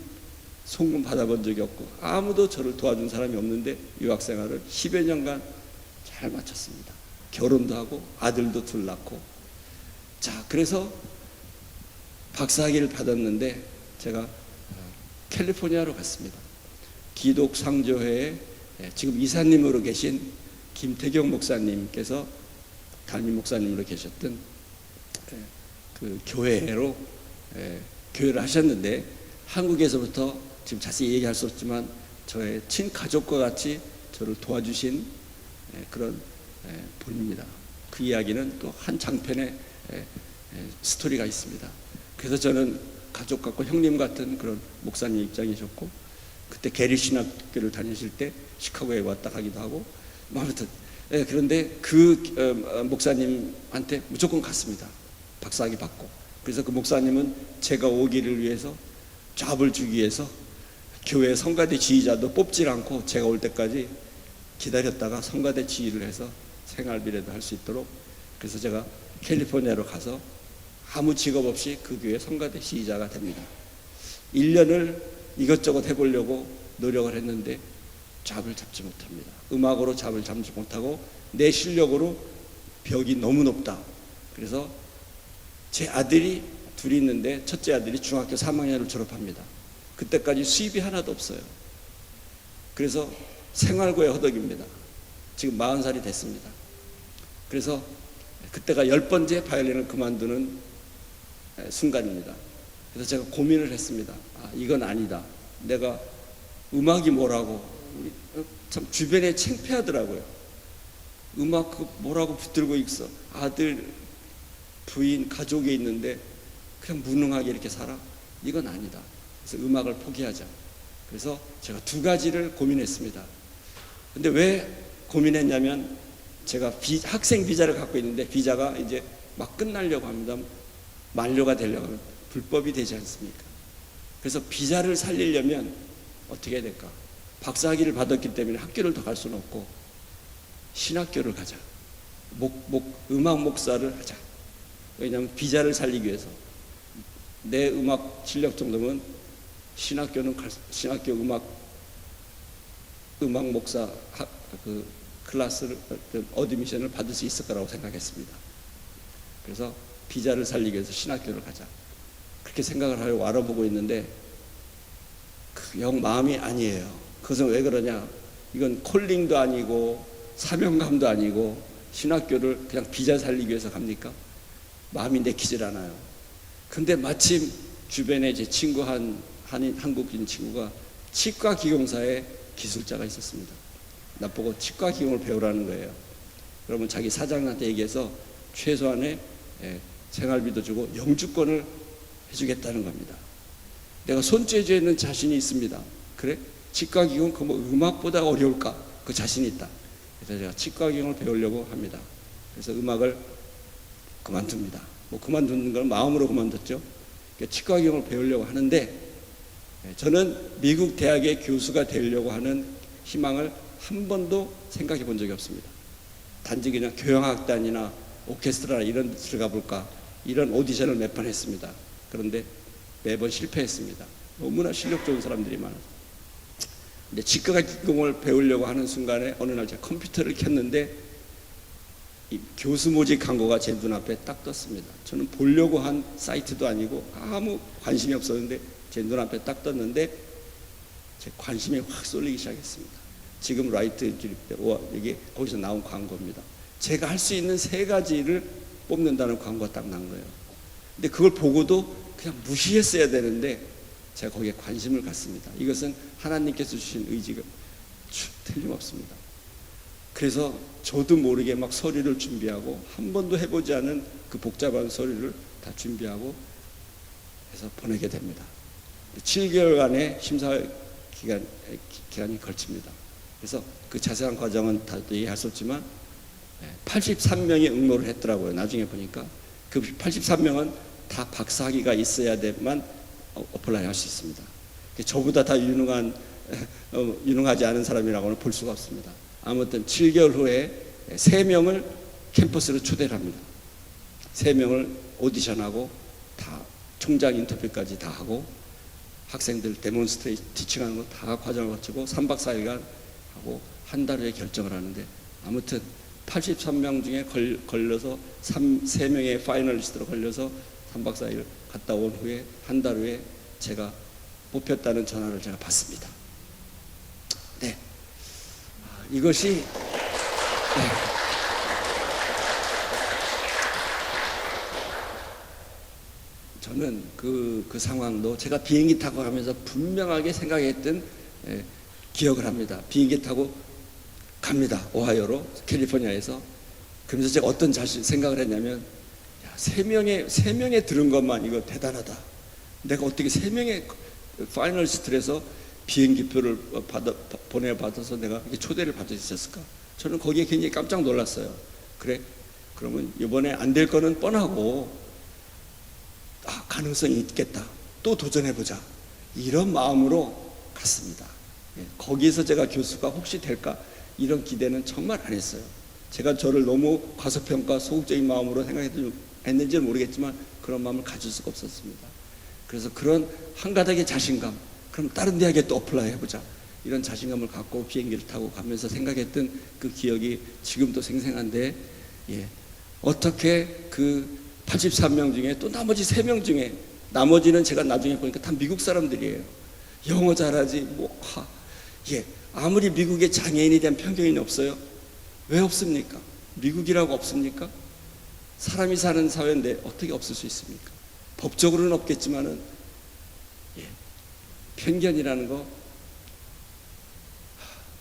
송금 받아본 적이 없고 아무도 저를 도와준 사람이 없는데 유학생활을 10여 년간 잘 마쳤습니다. 결혼도 하고 아들도 둘 낳고 자 그래서 박사학위를 받았는데 제가 캘리포니아로 갔습니다. 기독상조회에 지금 이사님으로 계신 김태경 목사님께서 담임 목사님으로 계셨던 그 교회로 교회를 하셨는데, 한국에서부터 지금 자세히 얘기할 수 없지만 저의 친가족과 같이 저를 도와주신 그런 분입니다. 그 이야기는 또 한 장편의 스토리가 있습니다. 그래서 저는 가족 같고 형님 같은 그런 목사님 입장이셨고, 그때 게리 신학교를 다니실 때 시카고에 왔다 가기도 하고, 아무튼 그런데 그 목사님한테 무조건 갔습니다. 박사학위 받고. 그래서 그 목사님은 제가 오기를 위해서, 잡을 주기 위해서 교회 성가대 지휘자도 뽑질 않고 제가 올 때까지 기다렸다가 성가대 지휘를 해서 생활비라도 할 수 있도록, 그래서 제가 캘리포니아로 가서 아무 직업 없이 그 교회 성가대 지휘자가 됩니다. 1년을 이것저것 해보려고 노력을 했는데 잡을 잡지 못합니다. 음악으로 잡을 잡지 못하고 내 실력으로 벽이 너무 높다. 그래서 제 아들이 둘이 있는데 첫째 아들이 중학교 3학년을 졸업합니다. 그때까지 수입이 하나도 없어요. 그래서 생활고에 허덕입니다. 지금 40살이 됐습니다. 그래서 그때가 10번째 바이올린을 그만두는 순간입니다. 그래서 제가 고민을 했습니다. 이건 아니다. 내가 음악이 뭐라고, 참 주변에 창피하더라고요. 음악 뭐라고 붙들고 있어. 아들, 부인, 가족이 있는데 그냥 무능하게 이렇게 살아? 이건 아니다. 그래서 음악을 포기하자. 그래서 제가 2가지를 고민했습니다. 근데 왜 고민했냐면, 제가 학생 비자를 갖고 있는데 비자가 이제 막 끝나려고 합니다. 만료가 되려고 하면 불법이 되지 않습니까? 그래서 비자를 살리려면 어떻게 해야 될까? 박사학위를 받았기 때문에 학교를 더 갈 수는 없고 신학교를 가자. 음악 목사를 하자. 왜냐하면 비자를 살리기 위해서 내 음악 실력 정도면 신학교는 신학교 음악 목사 클래스를 어드미션을 받을 수 있을 거라고 생각했습니다. 그래서 비자를 살리기 위해서 신학교를 가자. 그렇게 생각을 하려고 알아보고 있는데 영 마음이 아니에요. 그것은 왜 그러냐? 이건 콜링도 아니고 사명감도 아니고 신학교를 그냥 비자 살리기 위해서 갑니까? 마음이 내키질 않아요. 근데 마침 주변에 제 친구 한국인 친구가 치과 기공사에 기술자가 있었습니다. 나보고 치과 기공을 배우라는 거예요. 그러면 자기 사장한테 얘기해서 최소한의 생활비도 주고 영주권을 해주겠다는 겁니다. 내가 손재주에는 자신이 있습니다. 그래? 치과 기공 그 뭐 음악보다 어려울까? 그 자신이 있다. 그래서 제가 치과 기공을 배우려고 합니다. 그래서 음악을 그만둡니다. 그만두는 건 마음으로 그만뒀죠. 치과 기공을 배우려고 하는데, 저는 미국 대학의 교수가 되려고 하는 희망을 한 번도 생각해 본 적이 없습니다. 단지 그냥 교향악단이나 오케스트라 이런 데 들어가 볼까, 이런 오디션을 몇 번 했습니다. 그런데 매번 실패했습니다. 너무나 실력 좋은 사람들이 많아서. 근데 치과 기공을 배우려고 하는 순간에 어느 날 제가 컴퓨터를 켰는데 이 교수 모집 광고가 제 눈앞에 딱 떴습니다. 저는 보려고 한 사이트도 아니고 아무 관심이 없었는데 제 눈앞에 딱 떴는데 제 관심이 확 쏠리기 시작했습니다. 지금 라이트 이게 거기서 나온 광고입니다. 제가 할 수 있는 3가지를 뽑는다는 광고가 딱 난 거예요. 근데 그걸 보고도 그냥 무시했어야 되는데 제가 거기에 관심을 갖습니다. 이것은 하나님께서 주신 의지가 틀림없습니다. 그래서 저도 모르게 막 서류를 준비하고 한 번도 해보지 않은 그 복잡한 서류를 다 준비하고 해서 보내게 됩니다. 7개월간의 심사 기간이 걸칩니다. 그래서 그 자세한 과정은 다 얘기할 수 없지만 83명이 응모를 했더라고요. 나중에 보니까 그 83명은 다 박사학위가 있어야 돼만 어플라이 할 수 있습니다. 저보다 다 유능하지 않은 사람이라고는 볼 수가 없습니다. 아무튼 7개월 후에 3명을 캠퍼스로 초대를 합니다. 3명을 오디션하고 다 총장 인터뷰까지 다 하고 학생들 데몬스트레이션 티칭하는 거 다 과정을 거치고 3박 4일간 하고 한 달 후에 결정을 하는데, 아무튼 83명 중에 걸려서 3명의 파이널리스트로 걸려서 3박 4일 갔다 온 후에 한 달 후에 제가 뽑혔다는 전화를 제가 받습니다. 네, 이것이 저는 그 상황도 제가 비행기 타고 가면서 분명하게 생각했던 기억을 합니다. 비행기 타고 갑니다. 오하이오로, 캘리포니아에서. 그러면서 제가 어떤 생각을 했냐면, 야, 세 명에 들은 것만 이거 대단하다. 내가 어떻게 3명의 파이널리스트에서 비행기표를 보내받아서 내가 이렇게 초대를 받을 수 있었을까? 저는 거기에 굉장히 깜짝 놀랐어요. 그래, 그러면 이번에 안 될 거는 뻔하고, 가능성이 있겠다. 또 도전해보자. 이런 마음으로 갔습니다. 거기에서 제가 교수가 혹시 될까? 이런 기대는 정말 안 했어요. 제가 저를 너무 과소평가, 소극적인 마음으로 생각했는지는 모르겠지만 그런 마음을 가질 수가 없었습니다. 그래서 그런 한 가닥의 자신감, 그럼 다른 대학에 또 어플라이 해보자. 이런 자신감을 갖고 비행기를 타고 가면서 생각했던 그 기억이 지금도 생생한데, 어떻게 그 83명 중에 또 나머지 3명 중에, 나머지는 제가 나중에 보니까 다 미국 사람들이에요. 영어 잘하지, 아무리 미국에 장애인에 대한 편견이 없어요. 왜 없습니까? 미국이라고 없습니까? 사람이 사는 사회인데 어떻게 없을 수 있습니까? 법적으로는 없겠지만은, 편견이라는 거,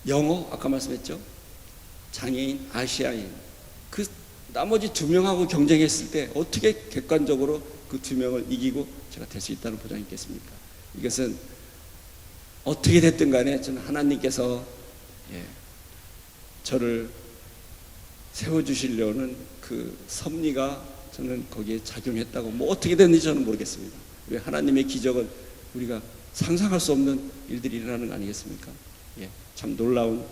영어, 아까 말씀했죠? 장애인, 아시아인, 그 나머지 2명하고 경쟁했을 때 어떻게 객관적으로 그 2명을 이기고 제가 될 수 있다는 보장이 있겠습니까? 이것은 어떻게 됐든 간에 저는 하나님께서 저를 세워주시려는 그 섭리가 저는 거기에 작용했다고, 어떻게 됐는지 저는 모르겠습니다. 왜 하나님의 기적은 우리가 상상할 수 없는 일들이 일어나는 거 아니겠습니까? 참 놀라운,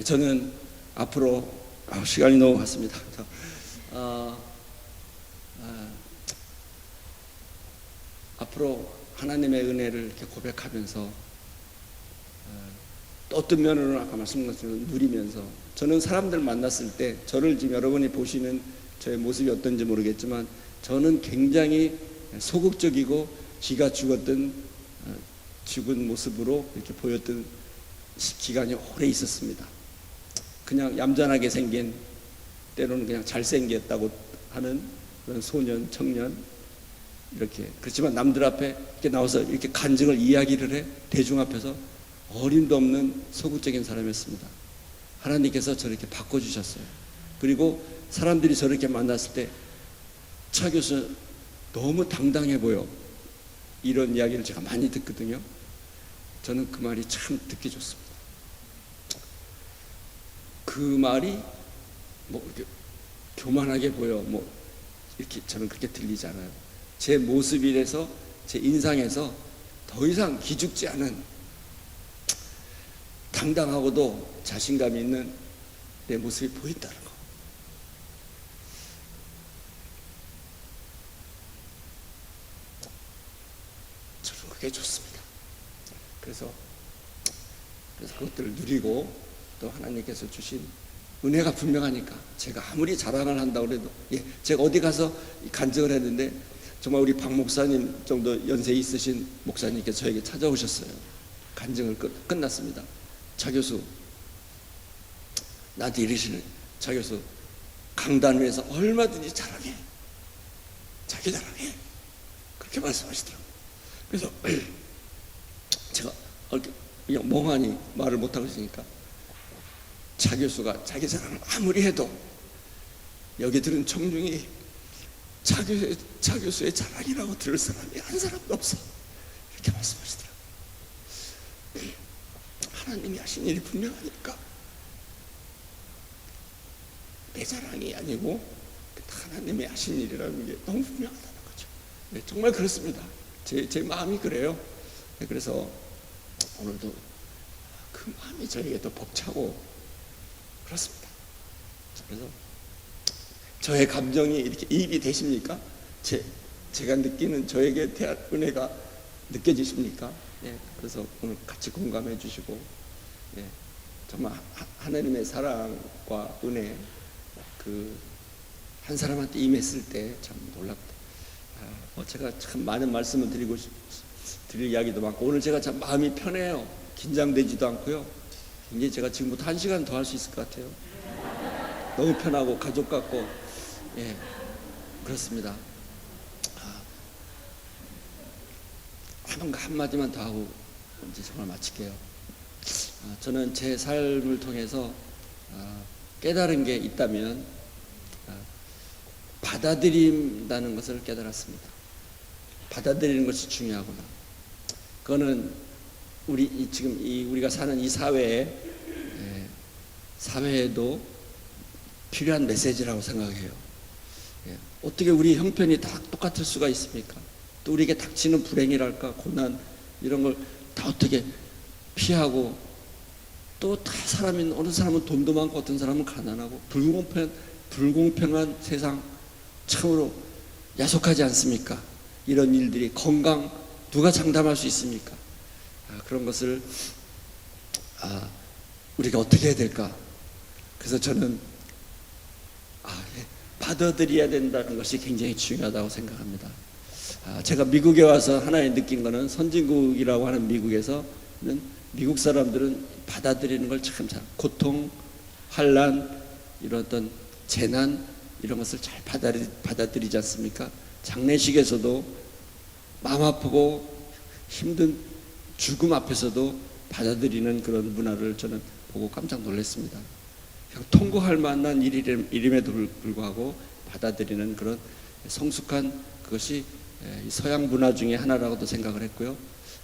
저는 앞으로 시간이 너무 갔습니다. 앞으로 하나님의 은혜를 이렇게 고백하면서 또 어떤 면으로는 아까 말씀드린 것처럼 누리면서, 저는 사람들 만났을 때 저를 지금 여러분이 보시는 저의 모습이 어떤지 모르겠지만 저는 굉장히 소극적이고 기가 죽은 모습으로 이렇게 보였던 기간이 오래 있었습니다. 그냥 얌전하게 생긴, 때로는 그냥 잘생겼다고 하는 그런 소년, 청년, 이렇게. 그렇지만 남들 앞에 이렇게 나와서 이렇게 간증을 이야기를 해, 대중 앞에서 어림도 없는 소극적인 사람이었습니다. 하나님께서 저를 이렇게 바꿔주셨어요. 그리고 사람들이 저를 이렇게 만났을 때, 차 교수 너무 당당해 보여, 이런 이야기를 제가 많이 듣거든요. 저는 그 말이 참 듣기 좋습니다. 그 말이 이렇게 교만하게 보여, 이렇게 저는 그렇게 들리지 않아요. 제 모습이라서, 제 인상에서 더 이상 기죽지 않은, 당당하고도 자신감이 있는 내 모습이 보인다는 거. 저는 그게 좋습니다. 그래서 그것들을 누리고, 또 하나님께서 주신 은혜가 분명하니까, 제가 아무리 자랑을 한다고 해도, 제가 어디 가서 간증을 했는데 정말 우리 박 목사님 정도 연세 있으신 목사님께서 저에게 찾아오셨어요. 간증을 끝났습니다. 차 교수, 나한테 이러시는, 차 교수 강단 위에서 얼마든지 자랑해, 자기 자랑해, 그렇게 말씀하시더라고요. 그래서 제가 그냥 멍하니 말을 못하고 있으니까, 차 교수가 자기 자랑을 아무리 해도 여기 들은 청중이 차 교수의 자랑이라고 들을 사람이 한 사람도 없어, 이렇게 말씀하시더라고요. 하나님이 하신 일이 분명하니까 내 자랑이 아니고 하나님이 하신 일이라는 게 너무 분명하다는 거죠. 정말 그렇습니다. 제 마음이 그래요. 그래서 오늘도 그 마음이 저에게 더 벅차고 그렇습니다. 그래서 저의 감정이 이렇게 이입이 되십니까? 제가 느끼는 저에게 대한 은혜가 느껴지십니까? 그래서 오늘 같이 공감해 주시고, 정말 하나님의 사랑과 은혜, 한 사람한테 임했을 때 참 놀랍다. 제가 참 많은 말씀을 드릴 이야기도 많고, 오늘 제가 참 마음이 편해요. 긴장되지도 않고요. 굉장히 제가 지금부터 1시간 더 할 수 있을 것 같아요. 너무 편하고 가족 같고 예 그렇습니다. 한마디만 더 하고 이제 정말 마칠게요. 저는 제 삶을 통해서 깨달은 게 있다면 받아들인다는 것을 깨달았습니다. 받아들이는 것이 중요하구나. 그거는 지금 우리가 사는 이 사회에도 필요한 메시지라고 생각해요. 어떻게 우리 형편이 다 똑같을 수가 있습니까? 또 우리에게 닥치는 불행이랄까 고난 이런 걸 다 어떻게 피하고 또 다 어느 사람은 돈도 많고 어떤 사람은 가난하고 불공평한 세상 참으로 야속하지 않습니까? 이런 일들이 건강 누가 장담할 수 있습니까? 그런 것을 우리가 어떻게 해야 될까? 그래서 저는 받아들여야 된다는 것이 굉장히 중요하다고 생각합니다. 제가 미국에 와서 하나의 느낀 거는 선진국이라고 하는 미국에서는 미국 사람들은 받아들이는 걸 참 잘 고통, 환난, 이런 어떤 재난 이런 것을 잘 받아들이지 않습니까? 장례식에서도 마음 아프고 힘든 죽음 앞에서도 받아들이는 그런 문화를 저는 보고 깜짝 놀랐습니다. 통곡할 만한 일임에도 불구하고 받아들이는 그런 성숙한 그것이 서양 문화 중에 하나라고도 생각을 했고요.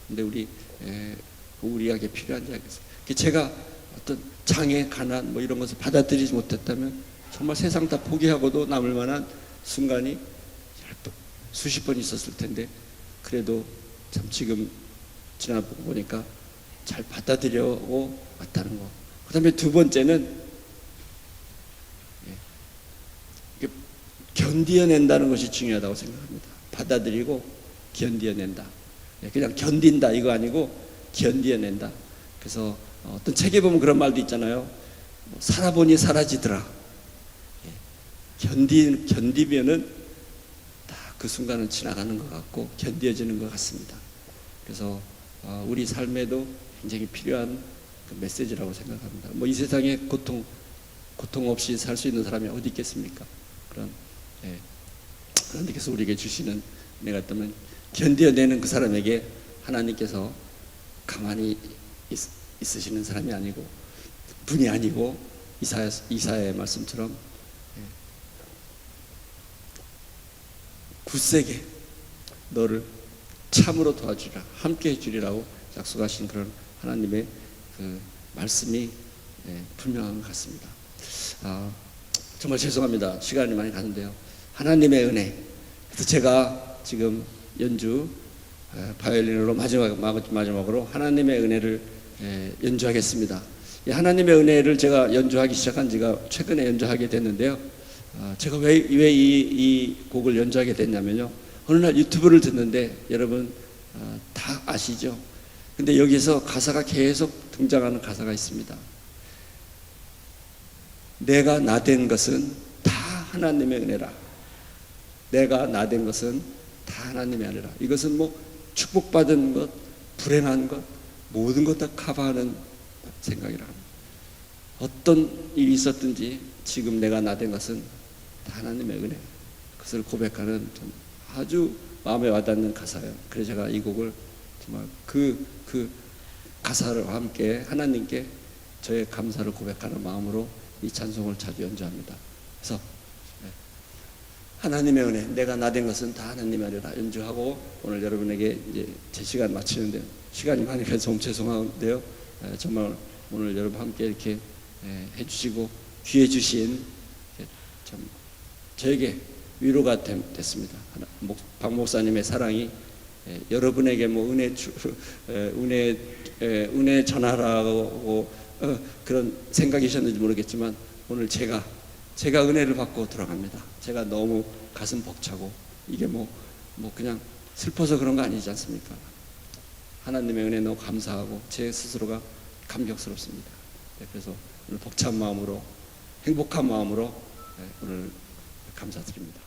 근데 우리에게 필요한 이야기였어요. 제가 어떤 장애, 가난 뭐 이런 것을 받아들이지 못했다면 정말 세상 다 포기하고도 남을 만한 순간이 수십 번 있었을 텐데 그래도 참 지금 지나보고 보니까 잘 받아들여고 왔다는 거. 그 다음에 두 번째는 견디어낸다는 것이 중요하다고 생각합니다. 받아들이고 견디어낸다. 그냥 견딘다 이거 아니고 견디어낸다. 그래서 어떤 책에 보면 그런 말도 있잖아요. 살아보니 사라지더라. 견디면은 다 그 순간은 지나가는 것 같고 견뎌지는 것 같습니다. 그래서 우리 삶에도 굉장히 필요한 그 메시지라고 생각합니다. 뭐 이 세상에 고통 없이 살 수 있는 사람이 어디 있겠습니까? 하나님께서 우리에게 주시는 은혜 같다면 견뎌내는 그 사람에게 하나님께서 가만히 있으시는 사람이 아니고 분이 아니고 이사야의 말씀처럼 굳세게 너를 참으로 도와주리라 함께 해주리라고 약속하신 그런 하나님의 그 말씀이 분명한 것 같습니다. 정말 죄송합니다. 시간이 많이 가는데요. 하나님의 은혜. 그래서 제가 지금 연주 바이올린으로 마지막으로 하나님의 은혜를 연주하겠습니다. 이 하나님의 은혜를 제가 연주하기 시작한 지가 최근에 연주하게 됐는데요. 제가 왜 이 곡을 연주하게 됐냐면요. 어느 날 유튜브를 듣는데 여러분 다 아시죠? 근데 여기서 가사가 계속 등장하는 가사가 있습니다. 내가 나된 것은 다 하나님의 은혜라. 내가 나된 것은 다 하나님의 은혜라. 이것은 뭐 축복받은 것, 불행한 것, 모든 것 다 커버하는 생각이라 합니다. 어떤 일이 있었든지 지금 내가 나된 것은 다 하나님의 은혜. 그것을 고백하는 좀 아주 마음에 와닿는 가사예요. 그래서 제가 이 곡을 정말 그 가사를 함께 하나님께 저의 감사를 고백하는 마음으로 이 찬송을 자주 연주합니다. 그래서 하나님의 은혜, 내가 나된 것은 다 하나님의 은혜라 연주하고 오늘 여러분에게 이제 제 시간 마치는데 시간이 많이 가서 좀 죄송한데요. 정말 오늘 여러분 함께 이렇게 해주시고 귀해 주신 참 저에게 위로가 됐습니다. 박 목사님의 사랑이 여러분에게 뭐 은혜 전하라고 그런 생각이셨는지 모르겠지만 오늘 제가 은혜를 받고 돌아갑니다. 제가 너무 가슴 벅차고 이게 뭐 그냥 슬퍼서 그런 거 아니지 않습니까? 하나님의 은혜 너무 감사하고 제 스스로가 감격스럽습니다. 그래서 오늘 벅찬 마음으로 행복한 마음으로 오늘 감사드립니다.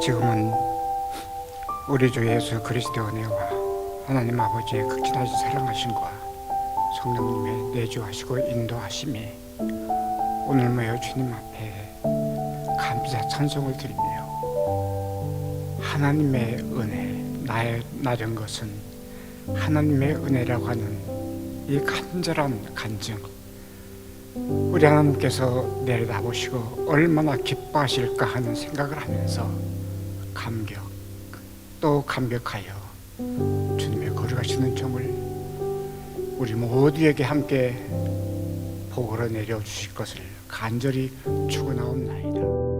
지금은 우리 주 예수 그리스도의 은혜와 하나님 아버지의 극진하신 사랑하심과 성령님의 내주하시고 인도하심이 오늘 모여 주님 앞에 감사 찬송을 드리며 하나님의 은혜, 나 된 것은 하나님의 은혜라고 하는 이 간절한 간증, 우리 하나님께서 내려다보시고 얼마나 기뻐하실까 하는 생각을 하면서 감격, 또 감격하여 주님의 거룩하시는 종을 우리 모두에게 함께 복으로 내려주실 것을 간절히 축원하옵나이다.